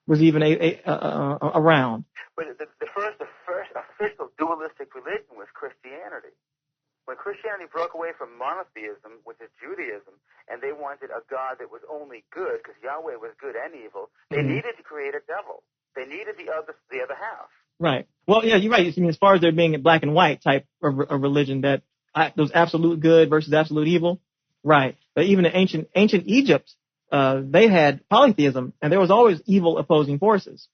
around. But the first official dualistic religion was Christianity. When Christianity broke away from monotheism, which is Judaism, and they wanted a God that was only good, because Yahweh was good and evil, they needed to create a devil. They needed the other half. Right. Well, yeah, you're right. I mean, as far as there being a black and white type of religion, that those absolute good versus absolute evil. Right. But even in ancient Egypt, they had polytheism, and there was always evil opposing forces.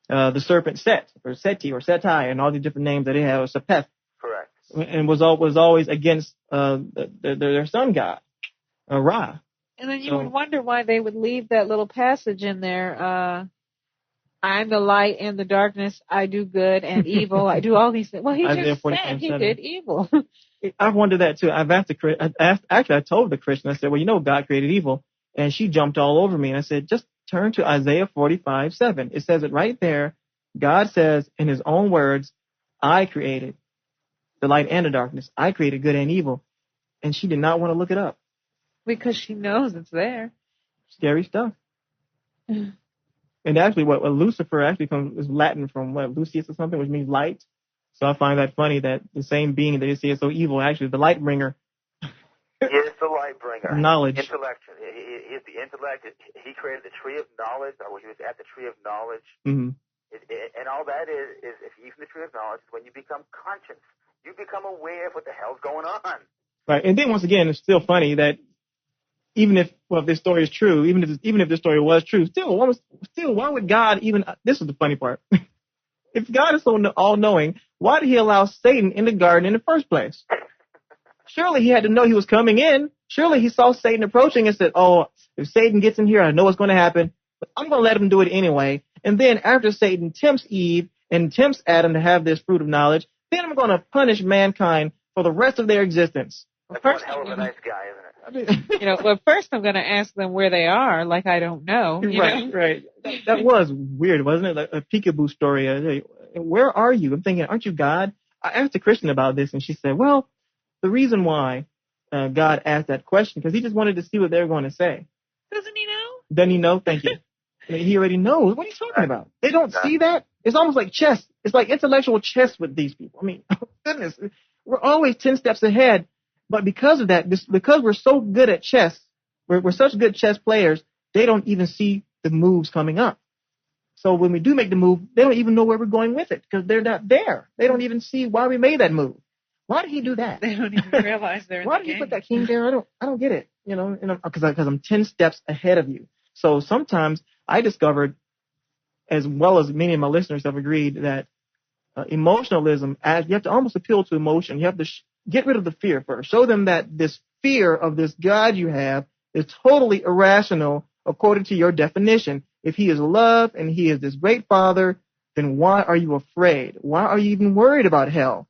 The serpent Set, or Seti, or Setai, and all the different names that they had, or Sepeth. Correct. And was always against their sun god, Ra. And then you would wonder why they would leave that little passage in there. I'm the light and the darkness. I do good and evil. I do all these things. Well, he just said he did evil. I've wondered that too. I told the Christian, I said, well, you know, God created evil. And she jumped all over me. And I said, just turn to Isaiah 45:7. It says it right there. God says in his own words, I created the light and the darkness. I created good and evil. And she did not want to look it up. Because she knows it's there. Scary stuff. And actually, what Lucifer actually is Latin from Lucius or something, which means light. So I find that funny that the same being that you see is so evil, actually the light bringer. He is the light bringer. Knowledge. Intellectual. He is the intellect. He created the tree of knowledge, or he was at the tree of knowledge. Mm-hmm. And all that is if you eat from the tree of knowledge, when you become conscious, you become aware of what the hell's going on. Right. And then once again, it's still funny that even if this story is true, even if this story was true, still, why would God even? This is the funny part. If God is so all-knowing, why did he allow Satan in the garden in the first place? Surely he had to know he was coming in. Surely he saw Satan approaching and said, oh, if Satan gets in here, I know what's going to happen, but I'm going to let him do it anyway. And then after Satan tempts Eve and tempts Adam to have this fruit of knowledge, then I'm going to punish mankind for the rest of their existence. That's one hell of a nice guy, isn't it? Well, first I'm going to ask them where they are, like I don't know. Right. That was weird, wasn't it? Like a peekaboo story. Where are you? I'm thinking, aren't you God? I asked a Christian about this, and she said, well, the reason why God asked that question, because he just wanted to see what they were going to say. Doesn't he know? Doesn't he know? Thank you. He already knows. What are you talking about? They don't see that? It's almost like chess. It's like intellectual chess with these people. I mean, oh, goodness, we're always 10 steps ahead. But because of that, because we're so good at chess, we're such good chess players, they don't even see the moves coming up. So when we do make the move, they don't even know where we're going with it because they're not there. They don't even see why we made that move. Why did he do that? They don't even realize they're in the game. Why did he put that king there? I don't get it. You know, because I'm 10 steps ahead of you. So sometimes I discovered, as well as many of my listeners have agreed, that emotionalism, you have to almost appeal to emotion. You have to get rid of the fear first. Show them that this fear of this God you have is totally irrational according to your definition. If he is love and he is this great father, then why are you afraid? Why are you even worried about hell?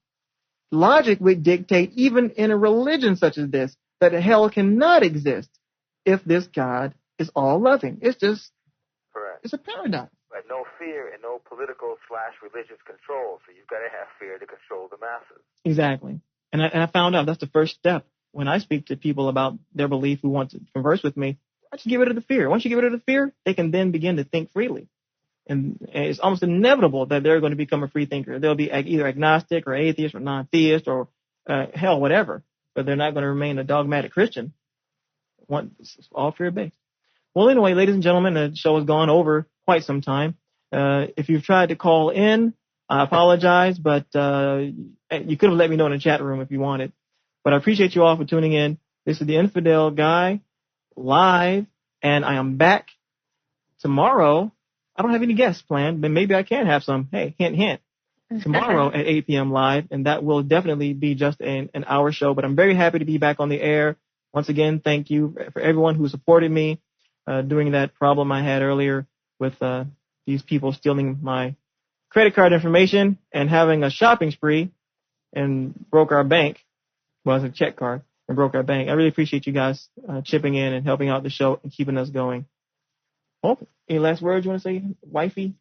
Logic would dictate, even in a religion such as this, that hell cannot exist if this God is all loving. It's just, correct. It's a paradox. Right, no fear and no political/religious control. So you've got to have fear to control the masses. Exactly. And I found out that's the first step. When I speak to people about their belief who want to converse with me, I just get rid of the fear. Once you get rid of the fear, they can then begin to think freely. And it's almost inevitable that they're going to become a free thinker. They'll be either agnostic or atheist or non-theist or hell, whatever. But they're not going to remain a dogmatic Christian. It's all fear-based. Well, anyway, ladies and gentlemen, the show has gone over quite some time. If you've tried to call in, I apologize, but you could have let me know in the chat room if you wanted. But I appreciate you all for tuning in. This is the Infidel Guy live, and I am back tomorrow. I don't have any guests planned, but maybe I can have some. Hey, hint, hint. tomorrow at 8 p.m. live, and that will definitely be just an hour show. But I'm very happy to be back on the air. Once again, thank you for everyone who supported me during that problem I had earlier with these people stealing my credit card information and having a shopping spree and broke our bank. Well, it's a check card and broke our bank. I really appreciate you guys chipping in and helping out the show and keeping us going. Oh, any last words you want to say, wifey?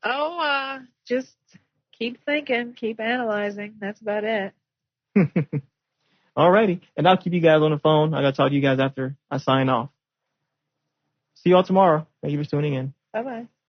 Oh, just keep thinking, keep analyzing. That's about it. Alrighty. And I'll keep you guys on the phone. I got to talk to you guys after I sign off. See you all tomorrow. Thank you for tuning in. Bye-bye.